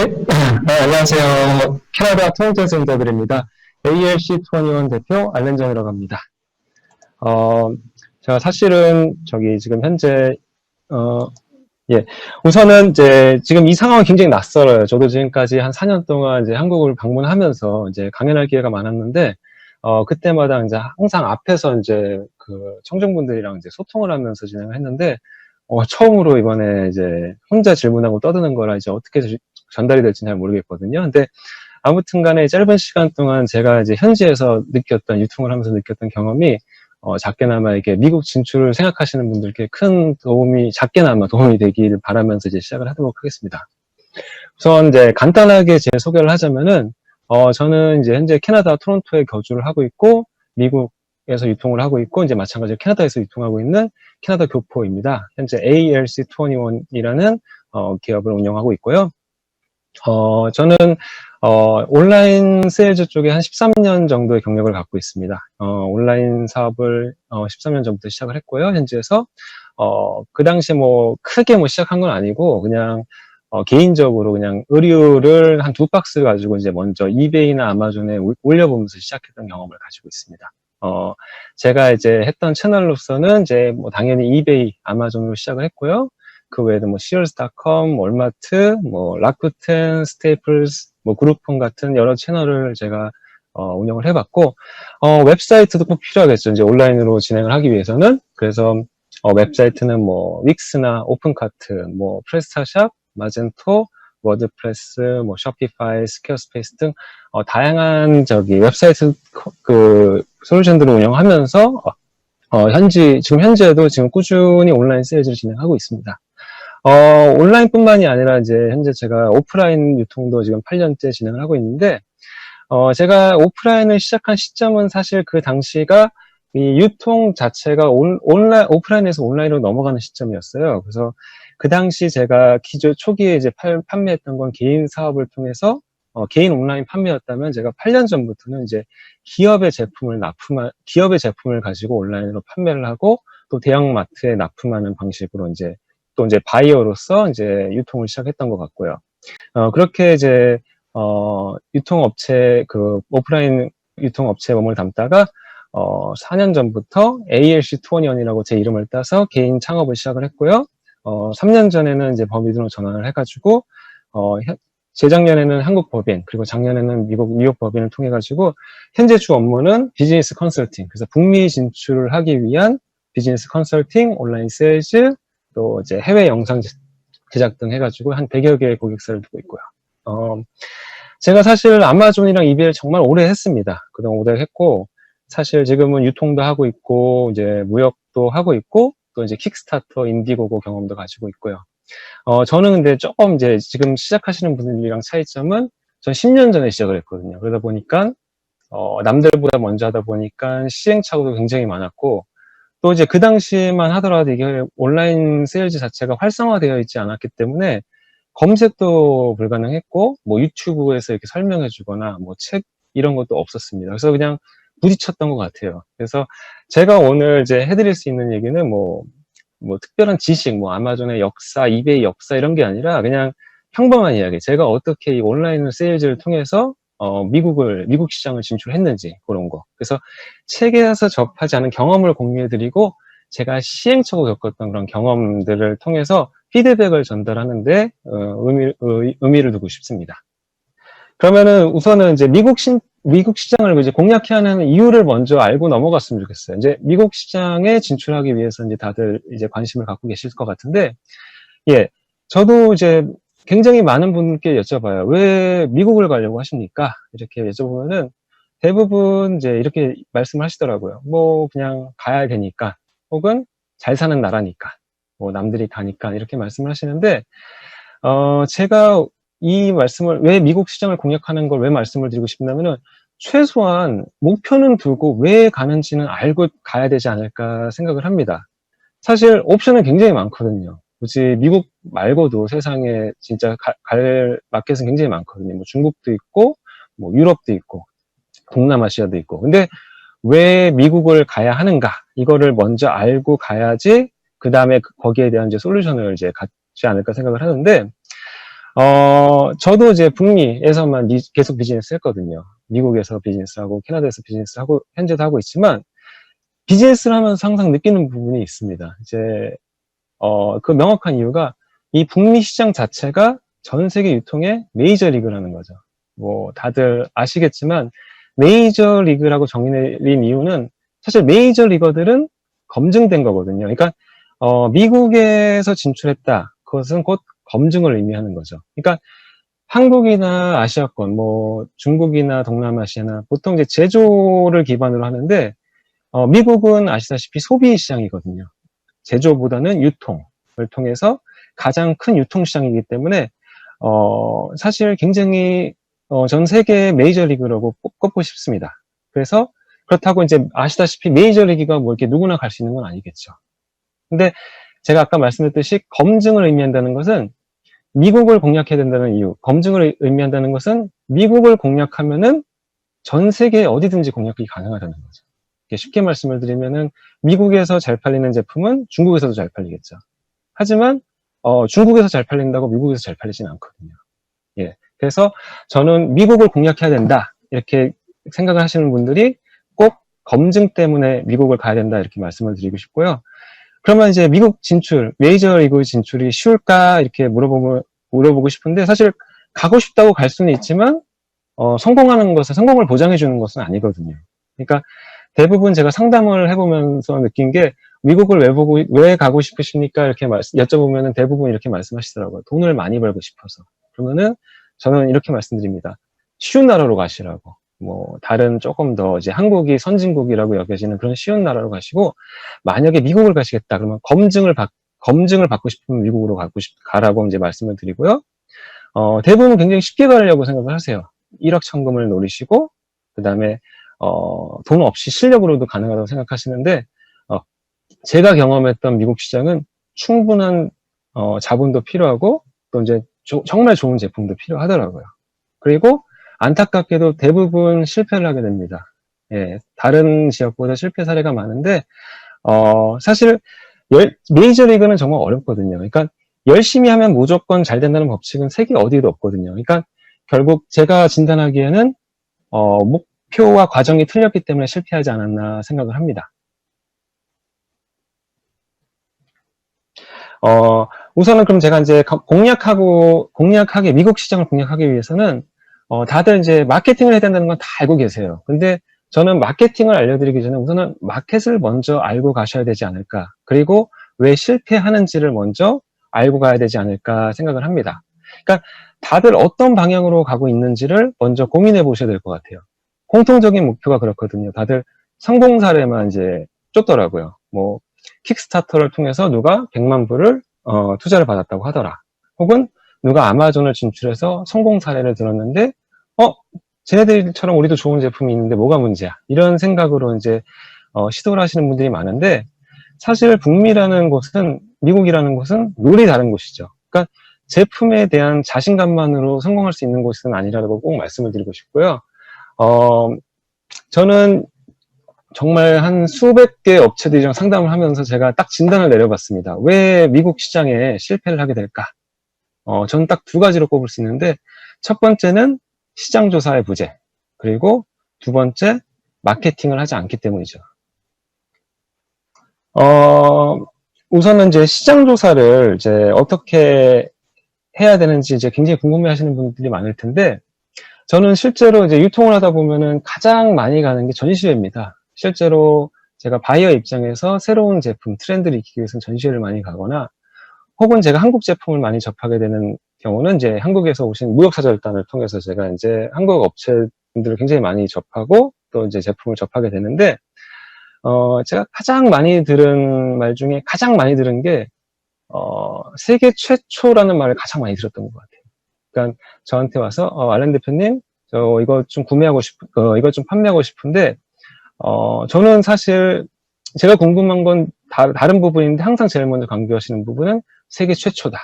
안녕하세요. 캐나다 토론토에서 인사드립니다. ALC21 대표 알렌정이라고 합니다. 어, 제가 사실은 지금 현재 어, 예, 우선은 이제 지금 이 상황은 굉장히 낯설어요. 저도 지금까지 한 4년 동안 이제 한국을 방문하면서 이제 강연할 기회가 많았는데 그때마다 이제 항상 앞에서 이제 그 청중분들이랑 이제 소통을 하면서 진행을 했는데 처음으로 이번에 이제 혼자 질문하고 떠드는 거라 이제 어떻게 전달이 될지 잘 모르겠거든요. 근데 아무튼 간에 짧은 시간 동안 제가 이제 현지에서 느꼈던, 유통을 하면서 느꼈던 경험이, 작게나마 이게 미국 진출을 생각하시는 분들께 큰 도움이, 작게나마 도움이 되기를 바라면서 이제 시작을 하도록 하겠습니다. 우선 이제 간단하게 제 소개를 하자면은, 저는 이제 현재 캐나다 토론토에 거주를 하고 있고, 미국에서 유통을 하고 있고, 이제 마찬가지로 캐나다에서 유통하고 있는 캐나다 교포입니다. 현재 ALC21이라는 기업을 운영하고 있고요. 저는 온라인 세일즈 쪽에 한 13년 정도의 경력을 갖고 있습니다. 온라인 사업을 13년 전부터 시작을 했고요. 현지에서 그 당시에 뭐 크게 뭐 시작한 건 아니고 그냥 개인적으로 그냥 의류를 한 2박스 가지고 이제 먼저 이베이나 아마존에 올려보면서 시작했던 경험을 가지고 있습니다. 제가 이제 했던 채널로서는 이제 뭐 당연히 이베이, 아마존으로 시작을 했고요. 그 외에도 뭐 Sears.com, 월마트, 뭐 라쿠텐, 스테이플스, 뭐 그룹폰 같은 여러 채널을 제가 운영을 해봤고, 웹사이트도 꼭 필요하겠죠. 이제 온라인으로 진행을 하기 위해서는. 그래서 웹사이트는 뭐 윅스나 오픈카트, 뭐 프레스타샵, 마젠토, 워드프레스, 뭐 쇼피파이, 스퀘어스페이스 등 다양한 웹사이트 그 솔루션들을 운영하면서 지금 현재도 지금 꾸준히 온라인 세일즈를 진행하고 있습니다. 온라인뿐만이 아니라 이제 현재 제가 오프라인 유통도 지금 8년째 진행을 하고 있는데, 제가 오프라인을 시작한 시점은 사실 그 당시가 이 유통 자체가 오프라인에서 온라인으로 넘어가는 시점이었어요. 그래서 그 당시 제가 초기에 이제 판매했던 건 개인 사업을 통해서 개인 온라인 판매였다면 제가 8년 전부터는 이제 기업의 제품을 가지고 온라인으로 판매를 하고 또 대형마트에 납품하는 방식으로 이제 또 이제 바이어로서 이제 유통을 시작했던 것 같고요. 그렇게 이제 오프라인 유통업체에 몸을 담다가 4년 전부터 ALC21이라고 제 이름을 따서 개인 창업을 시작을 했고요. 3년 전에는 이제 법인으로 전환을 해가지고 재작년에는 한국 법인, 그리고 작년에는 뉴욕 법인을 통해 가지고 현재 주 업무는 비즈니스 컨설팅, 그래서 북미 진출을 하기 위한 비즈니스 컨설팅, 온라인 세일즈, 또 이제 해외 영상 제작 등 해가지고 한 100여 개의 고객사를 두고 있고요. 제가 사실 아마존이랑 이베이를 정말 오래 했습니다. 그동안 오래 했고, 사실 지금은 유통도 하고 있고, 이제 무역도 하고 있고, 또 이제 킥스타터, 인디고고 경험도 가지고 있고요. 저는 근데 조금 이제 지금 시작하시는 분들이랑 차이점은 전 10년 전에 시작을 했거든요. 그러다 보니까, 남들보다 먼저 하다 보니까 시행착오도 굉장히 많았고, 또 이제 그 당시만 하더라도 이게 온라인 세일즈 자체가 활성화되어 있지 않았기 때문에 검색도 불가능했고, 뭐 유튜브에서 이렇게 설명해 주거나 뭐 책 이런 것도 없었습니다. 그래서 그냥 부딪혔던 것 같아요. 그래서 제가 오늘 이제 해드릴 수 있는 얘기는 뭐 특별한 지식, 뭐 아마존의 역사, 이베이 역사 이런 게 아니라 그냥 평범한 이야기. 제가 어떻게 이 온라인 세일즈를 통해서 미국 시장을 진출했는지 그런 거. 그래서 책에서 접하지 않은 경험을 공유해드리고 제가 시행착오 겪었던 그런 경험들을 통해서 피드백을 전달하는데 의미를 두고 싶습니다. 그러면은 우선은 이제 미국 시장을 이제 공략해야 하는 이유를 먼저 알고 넘어갔으면 좋겠어요. 이제 미국 시장에 진출하기 위해서 이제 다들 이제 관심을 갖고 계실 것 같은데, 예, 저도 이제 굉장히 많은 분께 여쭤봐요. 왜 미국을 가려고 하십니까? 이렇게 여쭤보면은 대부분 이제 이렇게 말씀을 하시더라고요. 뭐 그냥 가야 되니까, 혹은 잘 사는 나라니까, 뭐 남들이 가니까 이렇게 말씀을 하시는데, 제가 이 말씀을 왜 미국 시장을 공략하는 걸 왜 말씀을 드리고 싶냐면은 최소한 목표는 두고 왜 가는지는 알고 가야 되지 않을까 생각을 합니다. 사실 옵션은 굉장히 많거든요. 굳이 미국 말고도 세상에 진짜 갈 마켓은 굉장히 많거든요. 뭐 중국도 있고, 뭐 유럽도 있고, 동남아시아도 있고. 근데 왜 미국을 가야 하는가? 이거를 먼저 알고 가야지 그 다음에 거기에 대한 이제 솔루션을 이제 갖지 않을까 생각을 하는데, 저도 이제 북미에서만 계속 비즈니스 했거든요. 미국에서 비즈니스하고, 캐나다에서 비즈니스하고, 현재도 하고 있지만, 비즈니스를 하면서 항상 느끼는 부분이 있습니다. 이제, 그 명확한 이유가 이 북미 시장 자체가 전 세계 유통의 메이저 리그라는 거죠. 뭐, 다들 아시겠지만, 메이저 리그라고 정의 내린 이유는 사실 메이저 리거들은 검증된 거거든요. 그러니까, 미국에서 진출했다. 그것은 곧 검증을 의미하는 거죠. 그러니까, 한국이나 아시아권, 뭐, 중국이나 동남아시아나 보통 이제 제조를 기반으로 하는데, 미국은 아시다시피 소비 시장이거든요. 제조보다는 유통을 통해서 가장 큰 유통 시장이기 때문에 사실 굉장히 전 세계 메이저리그라고 꼽고 싶습니다. 그래서 그렇다고 이제 아시다시피 메이저리그가 뭐 이렇게 누구나 갈 수 있는 건 아니겠죠. 근데 제가 아까 말씀드렸듯이 검증을 의미한다는 것은 미국을 공략해야 된다는 이유, 검증을 의미한다는 것은 미국을 공략하면은 전 세계 어디든지 공략이 가능하다는 거죠. 쉽게 말씀을 드리면은 미국에서 잘 팔리는 제품은 중국에서도 잘 팔리겠죠. 하지만 중국에서 잘 팔린다고 미국에서 잘 팔리진 않거든요. 예. 그래서 저는 미국을 공략해야 된다. 이렇게 생각을 하시는 분들이 꼭 검증 때문에 미국을 가야 된다. 이렇게 말씀을 드리고 싶고요. 그러면 이제 미국 진출, 메이저리그 진출이 쉬울까? 이렇게 물어보고 싶은데 사실 가고 싶다고 갈 수는 있지만 성공을 보장해 주는 것은 아니거든요. 그러니까 대부분 제가 상담을 해보면서 느낀 게 미국을 왜 가고 싶으십니까? 이렇게 여쭤보면 대부분 이렇게 말씀하시더라고요. 돈을 많이 벌고 싶어서. 그러면은 저는 이렇게 말씀드립니다. 쉬운 나라로 가시라고. 뭐 다른 조금 더 이제 한국이 선진국이라고 여겨지는 그런 쉬운 나라로 가시고 만약에 미국을 가시겠다 그러면 검증을 받고 싶으면 미국으로 가라고 이제 말씀을 드리고요. 대부분 굉장히 쉽게 가려고 생각을 하세요. 일확천금을 노리시고 그다음에 돈 없이 실력으로도 가능하다고 생각하시는데 제가 경험했던 미국 시장은 충분한 자본도 필요하고 또 이제 정말 좋은 제품도 필요하더라고요. 그리고 안타깝게도 대부분 실패를 하게 됩니다. 예, 다른 지역보다 실패 사례가 많은데 사실 메이저리그는 정말 어렵거든요. 그러니까 열심히 하면 무조건 잘 된다는 법칙은 세계 어디에도 없거든요. 그러니까 결국 제가 진단하기에는 목표와 과정이 틀렸기 때문에 실패하지 않았나 생각을 합니다. 우선은 그럼 제가 이제 미국 시장을 공략하기 위해서는 다들 이제 마케팅을 해야 된다는 건 다 알고 계세요. 근데 저는 마케팅을 알려드리기 전에 우선은 마켓을 먼저 알고 가셔야 되지 않을까. 그리고 왜 실패하는지를 먼저 알고 가야 되지 않을까 생각을 합니다. 그러니까 다들 어떤 방향으로 가고 있는지를 먼저 고민해 보셔야 될 것 같아요. 공통적인 목표가 그렇거든요. 다들 성공 사례만 이제 쫓더라고요. 뭐 킥스타터를 통해서 누가 100만 불을 투자를 받았다고 하더라. 혹은 누가 아마존을 진출해서 성공 사례를 들었는데 쟤네들처럼 우리도 좋은 제품이 있는데 뭐가 문제야? 이런 생각으로 이제 시도를 하시는 분들이 많은데 사실 북미라는 곳은 미국이라는 곳은 룰이 다른 곳이죠. 그러니까 제품에 대한 자신감만으로 성공할 수 있는 곳은 아니라고 꼭 말씀을 드리고 싶고요. 저는 정말 한 수백 개 업체들이랑 상담을 하면서 제가 딱 진단을 내려봤습니다. 왜 미국 시장에 실패를 하게 될까? 저는 딱 두 가지로 꼽을 수 있는데 첫 번째는 시장 조사의 부재, 그리고 두 번째 마케팅을 하지 않기 때문이죠. 우선은 이제 시장 조사를 이제 어떻게 해야 되는지 이제 굉장히 궁금해 하시는 분들이 많을 텐데 저는 실제로 이제 유통을 하다 보면은 가장 많이 가는 게 전시회입니다. 실제로 제가 바이어 입장에서 새로운 제품, 트렌드를 익히기 위해서는 전시회를 많이 가거나 혹은 제가 한국 제품을 많이 접하게 되는 경우는 이제 한국에서 오신 무역사절단을 통해서 제가 이제 한국 업체분들을 굉장히 많이 접하고 또 이제 제품을 접하게 되는데, 제가 가장 많이 들은 말 중에 가장 많이 들은 게, 세계 최초라는 말을 가장 많이 들었던 것 같아요. 그러니까 저한테 와서, 알렌 대표님, 저 이거 좀 이거 좀 판매하고 싶은데, 저는 사실 제가 궁금한 건 다른 부분인데 항상 제일 먼저 강조하시는 부분은 세계 최초다.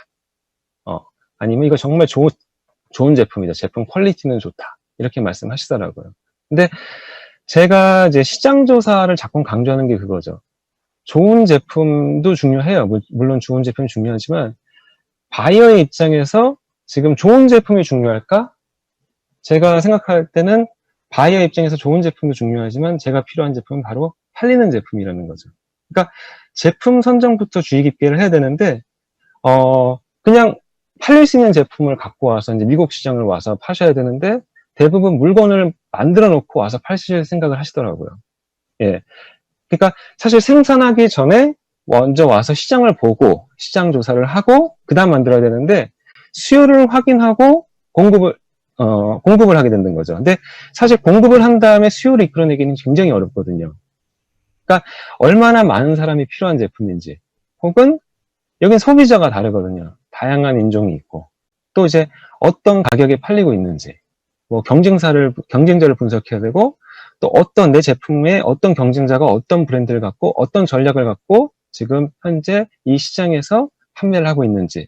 아니면 이거 정말 좋은 제품이다. 제품 퀄리티는 좋다. 이렇게 말씀하시더라고요. 근데 제가 이제 시장 조사를 자꾸 강조하는 게 그거죠. 좋은 제품도 중요해요. 물론 좋은 제품이 중요하지만 바이어의 입장에서 지금 좋은 제품이 중요할까? 제가 생각할 때는 바이어 입장에서 좋은 제품도 중요하지만 제가 필요한 제품은 바로 팔리는 제품이라는 거죠. 그러니까 제품 선정부터 주의 깊게를 해야 되는데 그냥 팔릴 수 있는 제품을 갖고 와서 이제 미국 시장을 와서 파셔야 되는데 대부분 물건을 만들어 놓고 와서 파실 생각을 하시더라고요. 예. 그러니까 사실 생산하기 전에 먼저 와서 시장을 보고 시장 조사를 하고 그다음 만들어야 되는데 수요를 확인하고 공급을 하게 된다는 거죠. 근데 사실 공급을 한 다음에 수요를 이끌어내기는 굉장히 어렵거든요. 그러니까 얼마나 많은 사람이 필요한 제품인지 혹은 여긴 소비자가 다르거든요. 다양한 인종이 있고 또 이제 어떤 가격에 팔리고 있는지 뭐 경쟁자를 분석해야 되고 또 어떤 내 제품에 어떤 경쟁자가 어떤 브랜드를 갖고 어떤 전략을 갖고 지금 현재 이 시장에서 판매를 하고 있는지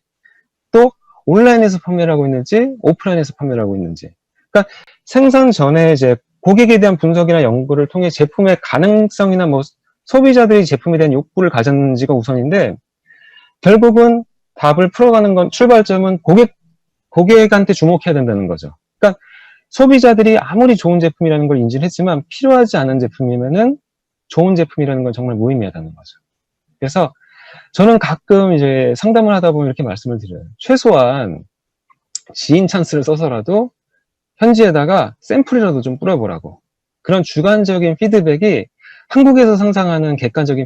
또 온라인에서 판매를 하고 있는지 오프라인에서 판매를 하고 있는지 그러니까 생산 전에 이제 고객에 대한 분석이나 연구를 통해 제품의 가능성이나 뭐 소비자들이 제품에 대한 욕구를 가졌는지가 우선인데 결국은 답을 풀어가는 건 출발점은 고객한테 주목해야 된다는 거죠. 그러니까 소비자들이 아무리 좋은 제품이라는 걸 인지를 했지만 필요하지 않은 제품이면은 좋은 제품이라는 건 정말 무의미하다는 거죠. 그래서 저는 가끔 이제 상담을 하다 보면 이렇게 말씀을 드려요. 최소한 지인 찬스를 써서라도 현지에다가 샘플이라도 좀 뿌려보라고. 그런 주관적인 피드백이 한국에서 상상하는 객관적인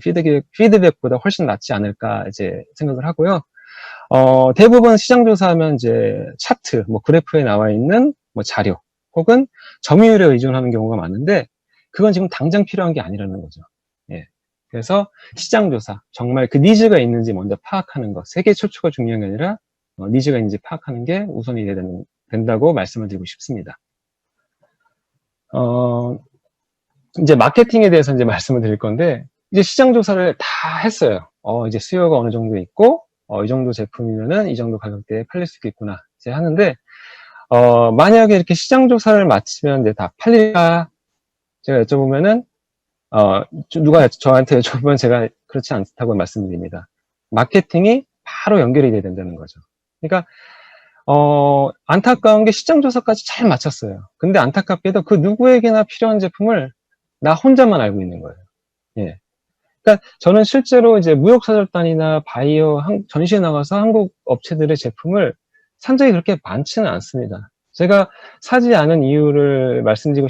피드백보다 훨씬 낫지 않을까 이제 생각을 하고요. 대부분 시장 조사하면 이제 차트, 뭐 그래프에 나와 있는 뭐 자료, 혹은 점유율에 의존하는 경우가 많은데, 그건 지금 당장 필요한 게 아니라는 거죠. 예. 그래서 시장 조사, 정말 그 니즈가 있는지 먼저 파악하는 것, 세계 최초가 중요한 게 아니라 니즈가 있는지 파악하는 게 우선이 된다고 말씀을 드리고 싶습니다. 이제 마케팅에 대해서 이제 말씀을 드릴 건데, 이제 시장 조사를 다 했어요. 이제 수요가 어느 정도 있고, 이 정도 제품이면은 이 정도 가격대에 팔릴 수 있겠구나. 이제 하는데, 만약에 이렇게 시장 조사를 마치면 이제 다 팔릴까? 제가 여쭤보면은, 누가 저한테 여쭤보면 제가 그렇지 않다고 말씀드립니다. 마케팅이 바로 연결이 돼야 된다는 거죠. 그러니까, 안타까운 게 시장 조사까지 잘 마쳤어요. 근데 안타깝게도 그 누구에게나 필요한 제품을 나 혼자만 알고 있는 거예요. 예. 그러니까 저는 실제로 이제 무역사절단이나 바이어 전시에 나가서 한국 업체들의 제품을 산 적이 그렇게 많지는 않습니다. 제가 사지 않은 이유를 말씀드리고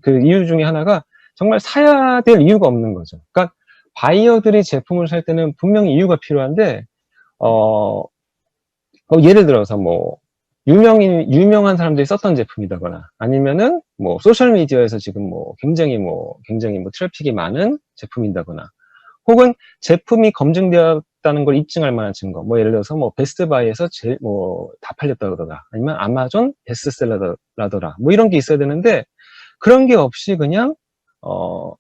그 이유 중에 하나가 정말 사야 될 이유가 없는 거죠. 그러니까 바이어들이 제품을 살 때는 분명히 이유가 필요한데, 예를 들어서 뭐, 유명한 사람들이 썼던 제품이다거나, 아니면은 뭐, 소셜미디어에서 지금 뭐, 굉장히 뭐, 트래픽이 많은 제품이다거나, 혹은 제품이 검증되었다는 걸 입증할 만한 증거, 뭐, 예를 들어서 뭐, 베스트바이에서 다 팔렸다더라, 아니면 아마존 베스트셀러라더라, 뭐, 이런 게 있어야 되는데, 그런 게 없이 그냥,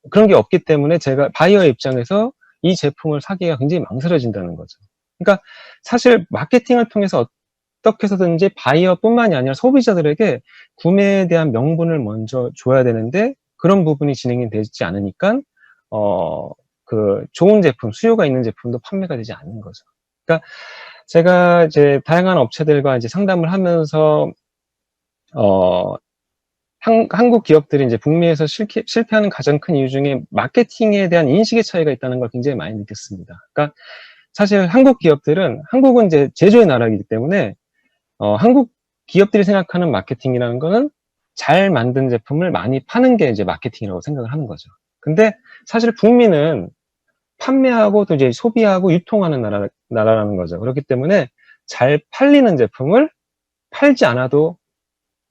그런 게 없기 때문에 제가 바이어의 입장에서 이 제품을 사기가 굉장히 망설여진다는 거죠. 그러니까 사실 마케팅을 통해서 어떻게 해서든지 바이어뿐만이 아니라 소비자들에게 구매에 대한 명분을 먼저 줘야 되는데 그런 부분이 진행이 되지 않으니까 그 좋은 제품, 수요가 있는 제품도 판매가 되지 않는 거죠. 그러니까 제가 이제 다양한 업체들과 이제 상담을 하면서 한국 기업들이 이제 북미에서 실패하는 가장 큰 이유 중에 마케팅에 대한 인식의 차이가 있다는 걸 굉장히 많이 느꼈습니다. 그러니까 사실 한국은 이제 제조의 나라이기 때문에, 한국 기업들이 생각하는 마케팅이라는 거는 잘 만든 제품을 많이 파는 게 이제 마케팅이라고 생각을 하는 거죠. 근데 사실 북미는 판매하고 또 이제 소비하고 유통하는 나라라는 거죠. 그렇기 때문에 잘 팔리는 제품을 팔지 않아도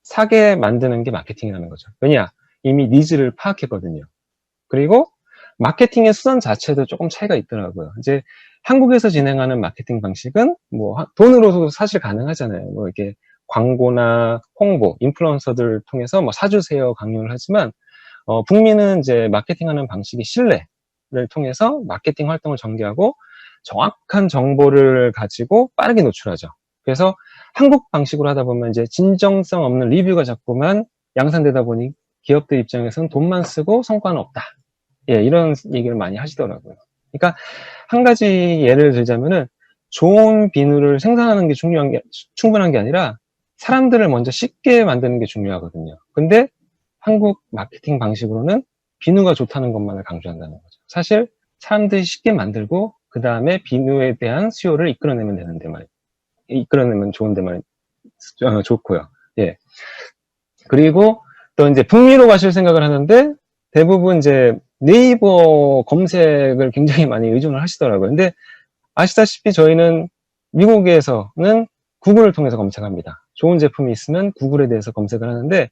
사게 만드는 게 마케팅이라는 거죠. 왜냐? 이미 니즈를 파악했거든요. 그리고 마케팅의 수단 자체도 조금 차이가 있더라고요. 이제 한국에서 진행하는 마케팅 방식은 뭐 돈으로도 사실 가능하잖아요. 뭐 이렇게 광고나 홍보, 인플루언서들 통해서 뭐 사주세요 강요를 하지만 북미는 이제 마케팅하는 방식이 신뢰를 통해서 마케팅 활동을 전개하고 정확한 정보를 가지고 빠르게 노출하죠. 그래서 한국 방식으로 하다 보면 이제 진정성 없는 리뷰가 자꾸만 양산되다 보니 기업들 입장에서는 돈만 쓰고 성과는 없다. 예, 이런 얘기를 많이 하시더라고요. 그러니까 한 가지 예를 들자면은 좋은 비누를 생산하는 게 충분한 게 아니라 사람들을 먼저 쉽게 만드는 게 중요하거든요. 근데 한국 마케팅 방식으로는 비누가 좋다는 것만을 강조한다는 거죠. 사실 사람들이 쉽게 만들고 그 다음에 비누에 대한 수요를 이끌어내면 되는데 이끌어내면 좋은데 좋고요. 예. 그리고 또 이제 북미로 가실 생각을 하는데 대부분 이제 네이버 검색을 굉장히 많이 의존을 하시더라고요. 근데 아시다시피 저희는 미국에서는 구글을 통해서 검색합니다. 좋은 제품이 있으면 구글에 대해서 검색을 하는데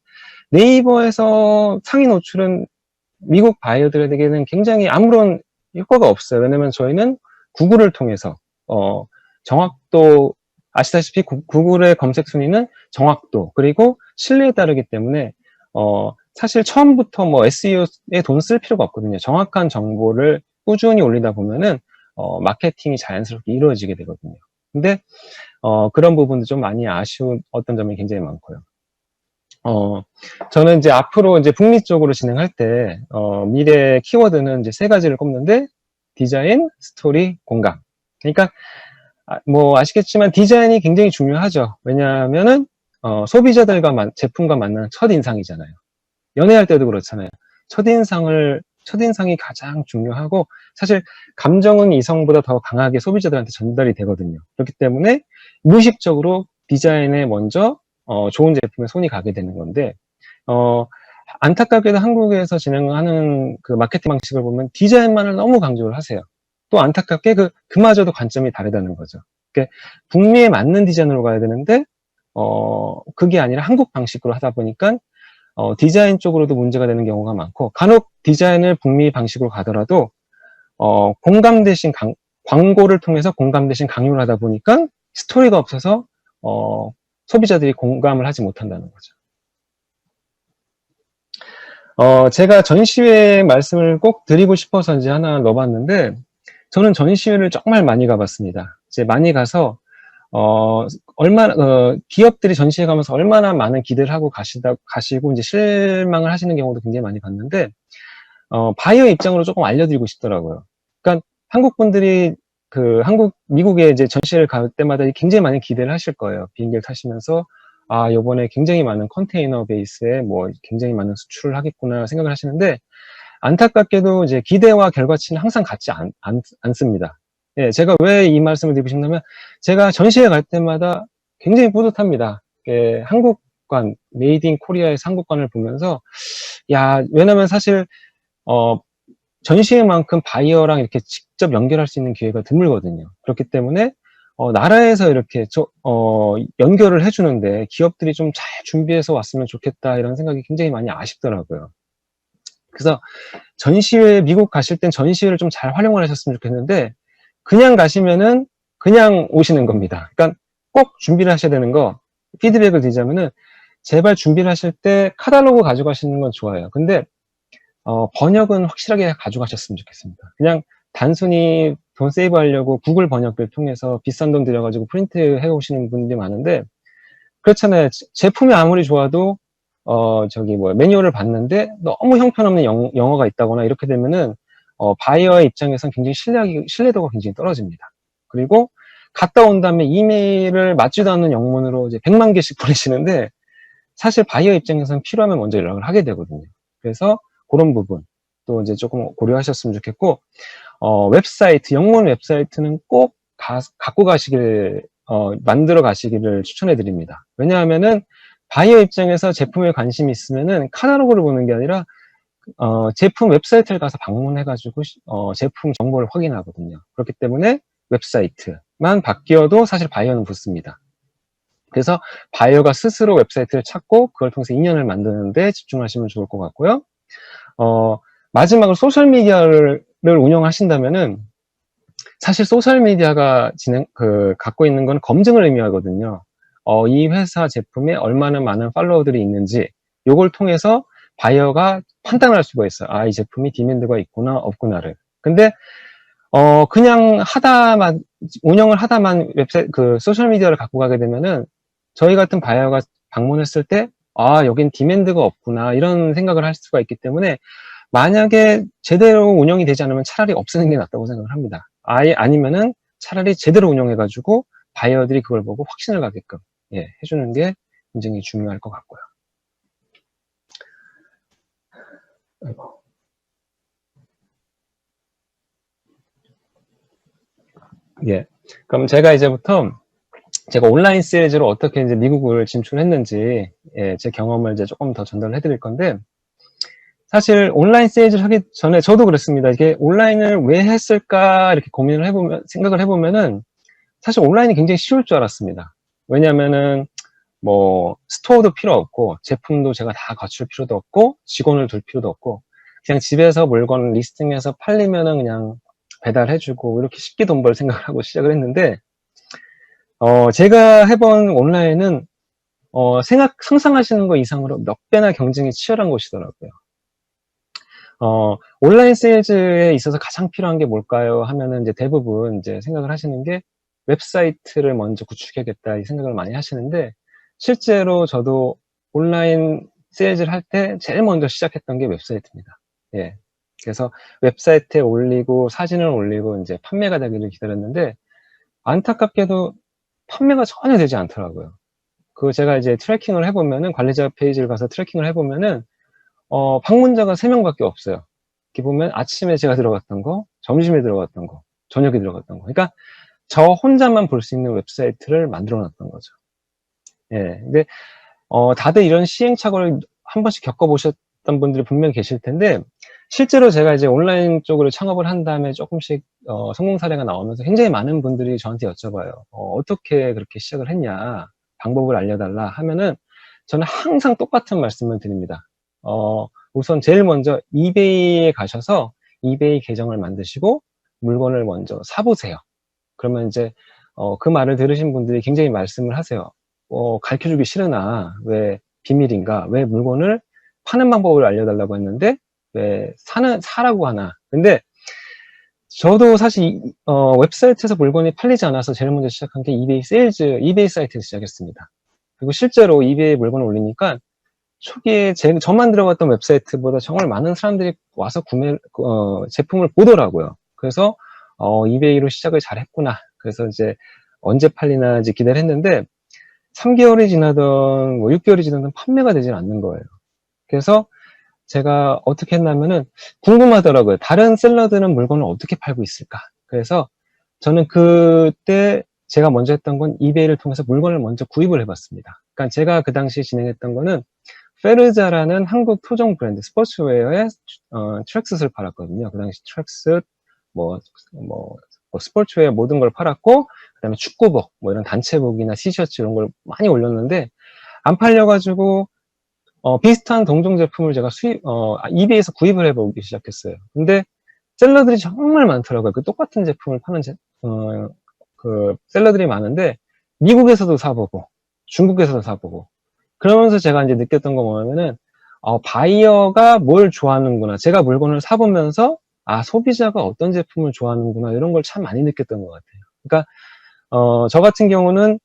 네이버에서 상위 노출은 미국 바이어들에게는 굉장히 아무런 효과가 없어요. 왜냐면 저희는 구글을 통해서 정확도 아시다시피 구글의 검색 순위는 정확도 그리고 신뢰에 따르기 때문에 사실 처음부터 뭐 SEO에 돈 쓸 필요가 없거든요. 정확한 정보를 꾸준히 올리다 보면은 마케팅이 자연스럽게 이루어지게 되거든요. 근데 그런 부분도 좀 많이 아쉬운 어떤 점이 굉장히 많고요. 저는 이제 앞으로 이제 북미 쪽으로 진행할 때, 미래 키워드는 이제 세 가지를 꼽는데, 디자인, 스토리, 공감. 그러니까, 뭐, 아시겠지만 디자인이 굉장히 중요하죠. 왜냐하면은, 소비자들과 제품과 만나는 첫인상이잖아요. 연애할 때도 그렇잖아요. 첫인상이 가장 중요하고, 사실, 감정은 이성보다 더 강하게 소비자들한테 전달이 되거든요. 그렇기 때문에, 무의식적으로 디자인에 먼저 좋은 제품에 손이 가게 되는 건데, 안타깝게도 한국에서 진행하는 그 마케팅 방식을 보면 디자인만을 너무 강조를 하세요. 또 안타깝게 그마저도 관점이 다르다는 거죠. 그러니까 북미에 맞는 디자인으로 가야 되는데, 그게 아니라 한국 방식으로 하다 보니까, 디자인 쪽으로도 문제가 되는 경우가 많고, 간혹 디자인을 북미 방식으로 가더라도, 공감 대신 광고를 통해서 공감 대신 강요를 하다 보니까 스토리가 없어서, 소비자들이 공감을 하지 못한다는 거죠. 제가 전시회 말씀을 꼭 드리고 싶어서 이제 하나 넣어봤는데, 저는 전시회를 정말 많이 가봤습니다. 이제 많이 가서, 기업들이 전시회 가면서 얼마나 많은 기대를 하고 가시고 이제 실망을 하시는 경우도 굉장히 많이 봤는데, 바이어 입장으로 조금 알려드리고 싶더라고요. 그러니까 한국 분들이 미국에 이제 전시회를 갈 때마다 굉장히 많이 기대를 하실 거예요. 비행기를 타시면서, 요번에 굉장히 많은 컨테이너 베이스에 뭐 굉장히 많은 수출을 하겠구나 생각을 하시는데, 안타깝게도 이제 기대와 결과치는 항상 같지 않습니다. 예, 제가 왜 이 말씀을 드리고 싶냐면, 제가 전시회 갈 때마다 굉장히 뿌듯합니다. 예, 메이드 인 코리아의 한국관을 보면서, 왜냐면 사실, 전시회만큼 바이어랑 이렇게 직접 연결할 수 있는 기회가 드물거든요. 그렇기 때문에 나라에서 이렇게 연결을 해주는데 기업들이 좀 잘 준비해서 왔으면 좋겠다 이런 생각이 굉장히 많이 아쉽더라고요. 그래서 미국 가실 땐 전시회를 좀 잘 활용을 하셨으면 좋겠는데 그냥 가시면은 그냥 오시는 겁니다. 그러니까 꼭 준비를 하셔야 되는 거 피드백을 드리자면은 제발 준비를 하실 때 카탈로그 가져가시는 건 좋아요. 근데 번역은 확실하게 가져가셨으면 좋겠습니다. 그냥 단순히 돈 세이브 하려고 구글 번역을 통해서 비싼 돈 들여가지고 프린트 해오시는 분들이 많은데, 그렇잖아요. 제품이 아무리 좋아도, 매뉴얼을 봤는데 너무 형편없는 영어가 있다거나 이렇게 되면은, 바이어의 입장에서는 굉장히 신뢰도가 굉장히 떨어집니다. 그리고 갔다 온 다음에 이메일을 맞지도 않는 영문으로 이제 100만 개씩 보내시는데, 사실 바이어 입장에서는 필요하면 먼저 연락을 하게 되거든요. 그래서 그런 부분 또 이제 조금 고려하셨으면 좋겠고, 영문 웹사이트는 꼭 갖고 만들어 가시기를 추천해 드립니다. 왜냐하면은 바이어 입장에서 제품에 관심이 있으면은 카탈로그를 보는 게 아니라 제품 웹사이트를 가서 방문해가지고 제품 정보를 확인하거든요. 그렇기 때문에 웹사이트만 바뀌어도 사실 바이어는 붙습니다. 그래서 바이어가 스스로 웹사이트를 찾고 그걸 통해서 인연을 만드는 데 집중하시면 좋을 것 같고요. 마지막으로 소셜미디어를 운영하신다면은 사실 소셜미디어가 갖고 있는 건 검증을 의미하거든요. 이 회사 제품에 얼마나 많은 팔로워들이 있는지 요걸 통해서 바이어가 판단할 수가 있어요. 이 제품이 디맨드가 있구나 없구나를. 근데 그냥 운영을 하다만 소셜미디어를 갖고 가게 되면은 저희 같은 바이어가 방문했을 때 여긴 디맨드가 없구나 이런 생각을 할 수가 있기 때문에 만약에 제대로 운영이 되지 않으면 차라리 없애는 게 낫다고 생각을 합니다. 아니면은 차라리 제대로 운영해가지고 바이어들이 그걸 보고 확신을 가게끔 해주는 게 굉장히 중요할 것 같고요. 아이고. 그럼 제가 이제부터 제가 온라인 세일즈로 어떻게 이제 미국을 진출했는지 제 경험을 이제 조금 더 전달을 해드릴 건데, 사실 온라인 세일즈를 하기 전에 저도 그랬습니다. 이게 온라인을 왜 했을까 이렇게 고민을 해보면, 생각을 해보면은 사실 온라인이 굉장히 쉬울 줄 알았습니다. 왜냐면은 뭐 스토어도 필요 없고 제품도 제가 다 갖출 필요도 없고 직원을 둘 필요도 없고 그냥 집에서 물건 리스팅해서 팔리면은 그냥 배달해주고 이렇게 쉽게 돈 벌 생각을 하고 시작을 했는데, 제가 해본 온라인은 상상하시는 것 이상으로 몇 배나 경쟁이 치열한 곳이더라고요. 온라인 세일즈에 있어서 가장 필요한 게 뭘까요? 하면은 이제 대부분 이제 생각을 하시는 게 웹사이트를 먼저 구축해야겠다 이 생각을 많이 하시는데, 실제로 저도 온라인 세일즈를 할 때 제일 먼저 시작했던 게 웹사이트입니다. 그래서 웹사이트에 올리고 사진을 올리고 이제 판매가 되기를 기다렸는데, 안타깝게도 판매가 전혀 되지 않더라고요. 그 제가 이제 트래킹을 해보면은, 관리자 페이지를 가서 트래킹을 해보면은 방문자가 3명밖에 없어요. 이렇게 보면 아침에 제가 들어갔던 거, 점심에 들어갔던 거, 저녁에 들어갔던 거. 그러니까 저 혼자만 볼 수 있는 웹사이트를 만들어 놨던 거죠. 근데 다들 이런 시행착오를 한 번씩 겪어보셨던 분들이 분명히 계실 텐데, 실제로 제가 이제 온라인 쪽으로 창업을 한 다음에 조금씩 성공 사례가 나오면서 굉장히 많은 분들이 저한테 여쭤봐요. 어떻게 그렇게 시작을 했냐, 방법을 알려달라 하면은 저는 항상 똑같은 말씀을 드립니다. 우선 제일 먼저 이베이에 가셔서 이베이 계정을 만드시고 물건을 먼저 사보세요. 그러면 이제 그 말을 들으신 분들이 굉장히 말씀을 하세요. 가르쳐주기 싫으나 왜 비밀인가? 왜 물건을 파는 방법을 알려달라고 했는데 왜 사라고 하나? 근데 저도 사실 웹사이트에서 물건이 팔리지 않아서 제일 먼저 시작한 게 이베이 세일즈, 이베이 사이트에서 시작했습니다. 그리고 실제로 이베이에 물건을 올리니까 초기에 저만 들어갔던 웹사이트보다 정말 많은 사람들이 와서 제품을 보더라고요. 그래서 이베이로 시작을 잘 했구나. 그래서 이제 언제 팔리나 이제 기대를 했는데 3개월이 지나던 뭐 6개월이 지나던 판매가 되질 않는 거예요. 그래서 제가 어떻게 했냐면은 궁금하더라고요. 다른 셀러들은 물건을 어떻게 팔고 있을까? 그래서 저는 그때 제가 먼저 했던 건 이베이를 통해서 물건을 먼저 구입을 해봤습니다. 그러니까 제가 그 당시에 진행했던 거는 페르자라는 한국 토종 브랜드 스포츠웨어의 트랙스를 팔았거든요. 그 당시 트랙스, 뭐 스포츠웨어 모든 걸 팔았고, 그 다음에 축구복, 뭐 이런 단체복이나 티셔츠 이런 걸 많이 올렸는데 안 팔려가지고 비슷한 동종 제품을 제가 이베이에서 구입을 해보기 시작했어요. 근데 셀러들이 정말 많더라고요. 그 똑같은 제품을 파는 그 셀러들이 많은데 미국에서도 사보고 중국에서도 사보고, 그러면서 제가 이제 느꼈던 거 뭐냐면은 바이어가 뭘 좋아하는구나. 제가 물건을 사보면서 소비자가 어떤 제품을 좋아하는구나, 이런 걸 참 많이 느꼈던 것 같아요. 그러니까 저 같은 경우는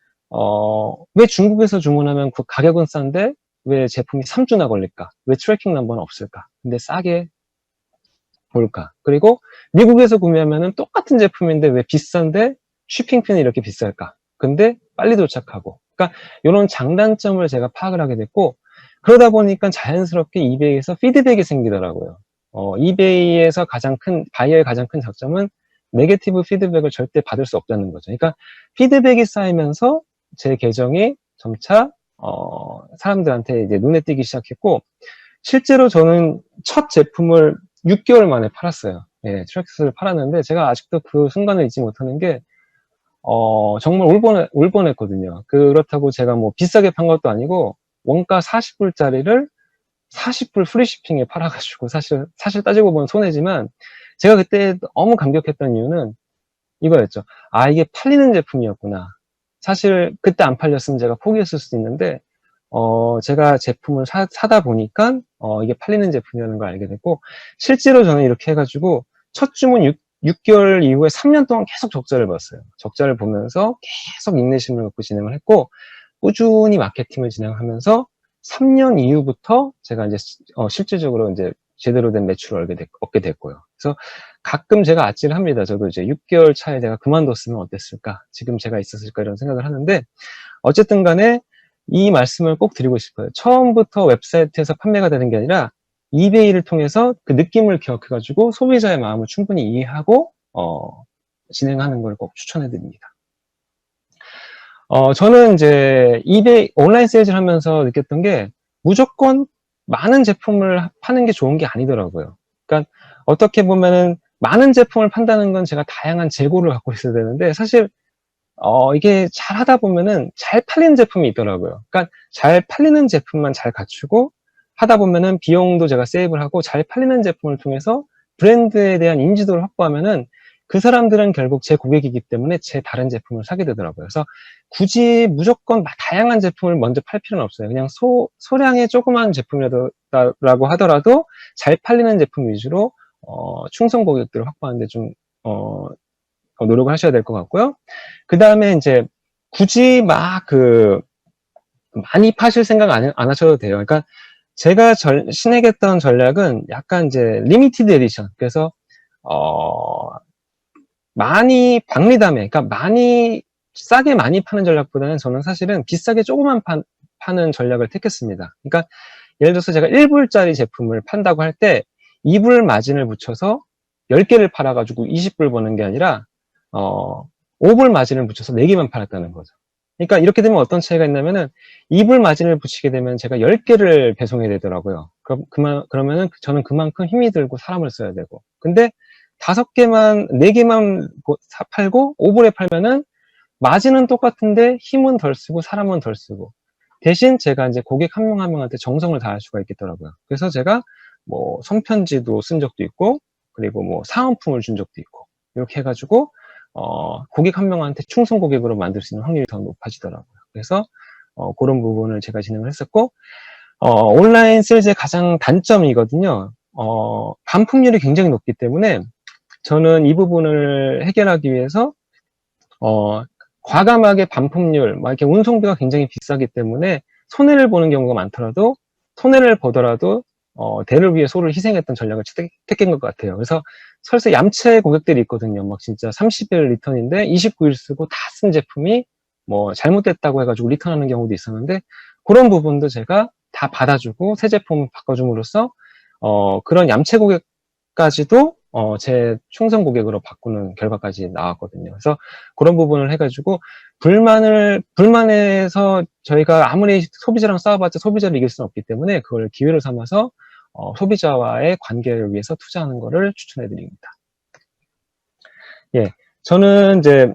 왜 중국에서 주문하면 그 가격은 싼데 왜 제품이 3주나 걸릴까? 왜 트래킹 넘버는 없을까? 근데 싸게 볼까? 그리고 미국에서 구매하면은 똑같은 제품인데 왜 비싼데 쇼핑비는 이렇게 비쌀까? 근데 빨리 도착하고. 그러니까 이런 장단점을 제가 파악을 하게 됐고, 그러다 보니까 자연스럽게 이베이에서 피드백이 생기더라고요. 이베이에서 바이어의 가장 큰 장점은 네게티브 피드백을 절대 받을 수 없다는 거죠. 그러니까 피드백이 쌓이면서 제 계정이 점차 사람들한테 이제 눈에 띄기 시작했고, 실제로 저는 첫 제품을 6개월 만에 팔았어요. 트랙스를 팔았는데 제가 아직도 그 순간을 잊지 못하는 게 정말 울 뻔했거든요. 그렇다고 제가 뭐 비싸게 판 것도 아니고 원가 40불짜리를 40불 프리시핑에 팔아가지고 사실 따지고 보면 손해지만, 제가 그때 너무 감격했던 이유는 이거였죠. 이게 팔리는 제품이었구나. 사실 그때 안 팔렸으면 제가 포기했을 수도 있는데 제가 제품을 사다 보니까 이게 팔리는 제품이라는 걸 알게 됐고, 실제로 저는 이렇게 해가지고 첫 주문 6개월 이후에 3년 동안 계속 적자를 봤어요. 적자를 보면서 계속 인내심을 갖고 진행을 했고, 꾸준히 마케팅을 진행하면서 3년 이후부터 제가 이제 실질적으로 이제 제대로 된 매출을 얻게 됐고요. 그래서 가끔 제가 아찔을 합니다. 저도 이제 6개월 차에 내가 그만뒀으면 어땠을까? 지금 제가 있었을까? 이런 생각을 하는데, 어쨌든 간에 이 말씀을 꼭 드리고 싶어요. 처음부터 웹사이트에서 판매가 되는 게 아니라 이베이를 통해서 그 느낌을 기억해가지고 소비자의 마음을 충분히 이해하고 진행하는 걸 꼭 추천해 드립니다. 저는 이제 이베이 온라인 세일즈를 하면서 느꼈던 게 무조건 많은 제품을 파는 게 좋은 게 아니더라고요. 그러니까 어떻게 보면은 많은 제품을 판다는 건 제가 다양한 재고를 갖고 있어야 되는데, 사실 이게 잘 하다 보면은 잘 팔리는 제품이 있더라고요. 그러니까 잘 팔리는 제품만 잘 갖추고 하다 보면은 비용도 제가 세이브를 하고 잘 팔리는 제품을 통해서 브랜드에 대한 인지도를 확보하면은 그 사람들은 결국 제 고객이기 때문에 제 다른 제품을 사게 되더라고요. 그래서 굳이 무조건 다양한 제품을 먼저 팔 필요는 없어요. 그냥 소량의 조그만 제품이라고 하더라도 잘 팔리는 제품 위주로 충성 고객들을 확보하는데 좀 노력을 하셔야 될 것 같고요. 그 다음에 이제 굳이 많이 파실 생각 안 하셔도 돼요. 그러니까 제가 신행했던 전략은 약간 이제 리미티드 에디션. 그래서 많이 박리담에, 그러니까 싸게 많이 파는 전략보다는 저는 사실은 비싸게 조금만 파는 전략을 택했습니다. 그러니까 예를 들어서 제가 1불짜리 제품을 판다고 할 때 2불 마진을 붙여서 10개를 팔아가지고 20불 버는 게 아니라 5불 마진을 붙여서 4개만 팔았다는 거죠. 그러니까 이렇게 되면 어떤 차이가 있냐면은 2불 마진을 붙이게 되면 제가 10개를 배송해야 되더라고요. 그러면은 저는 그만큼 힘이 들고 사람을 써야 되고. 근데 5개만, 4개만 팔고 5불에 팔면은 마진은 똑같은데 힘은 덜 쓰고 사람은 덜 쓰고. 대신 제가 이제 고객 한 명 한 명한테 정성을 다할 수가 있겠더라고요. 그래서 제가 뭐 손편지도 쓴 적도 있고, 그리고 뭐 사은품을 준 적도 있고, 이렇게 해가지고 고객 한 명한테 충성 고객으로 만들 수 있는 확률이 더 높아지더라고요. 그래서 그런 부분을 제가 진행을 했었고, 온라인 세일즈의 가장 단점이거든요. 반품률이 굉장히 높기 때문에 저는 이 부분을 해결하기 위해서 과감하게 반품률, 막 이렇게 운송비가 굉장히 비싸기 때문에 손해를 보는 경우가 많더라도, 손해를 보더라도 대를 위해 소를 희생했던 전략을 택한 것 같아요. 그래서 설사 얌체 고객들이 있거든요. 막 진짜 30일 리턴인데 29일 쓰고 다 쓴 제품이 뭐 잘못됐다고 해가지고 리턴하는 경우도 있었는데, 그런 부분도 제가 다 받아주고 새 제품 바꿔줌으로써 그런 얌체 고객까지도 제 충성 고객으로 바꾸는 결과까지 나왔거든요. 그래서 그런 부분을 해가지고 불만해서 저희가 아무리 소비자랑 싸워봤자 소비자를 이길 수는 없기 때문에 그걸 기회로 삼아서 소비자와의 관계를 위해서 투자하는 것을 추천해 드립니다. 예, 저는 이제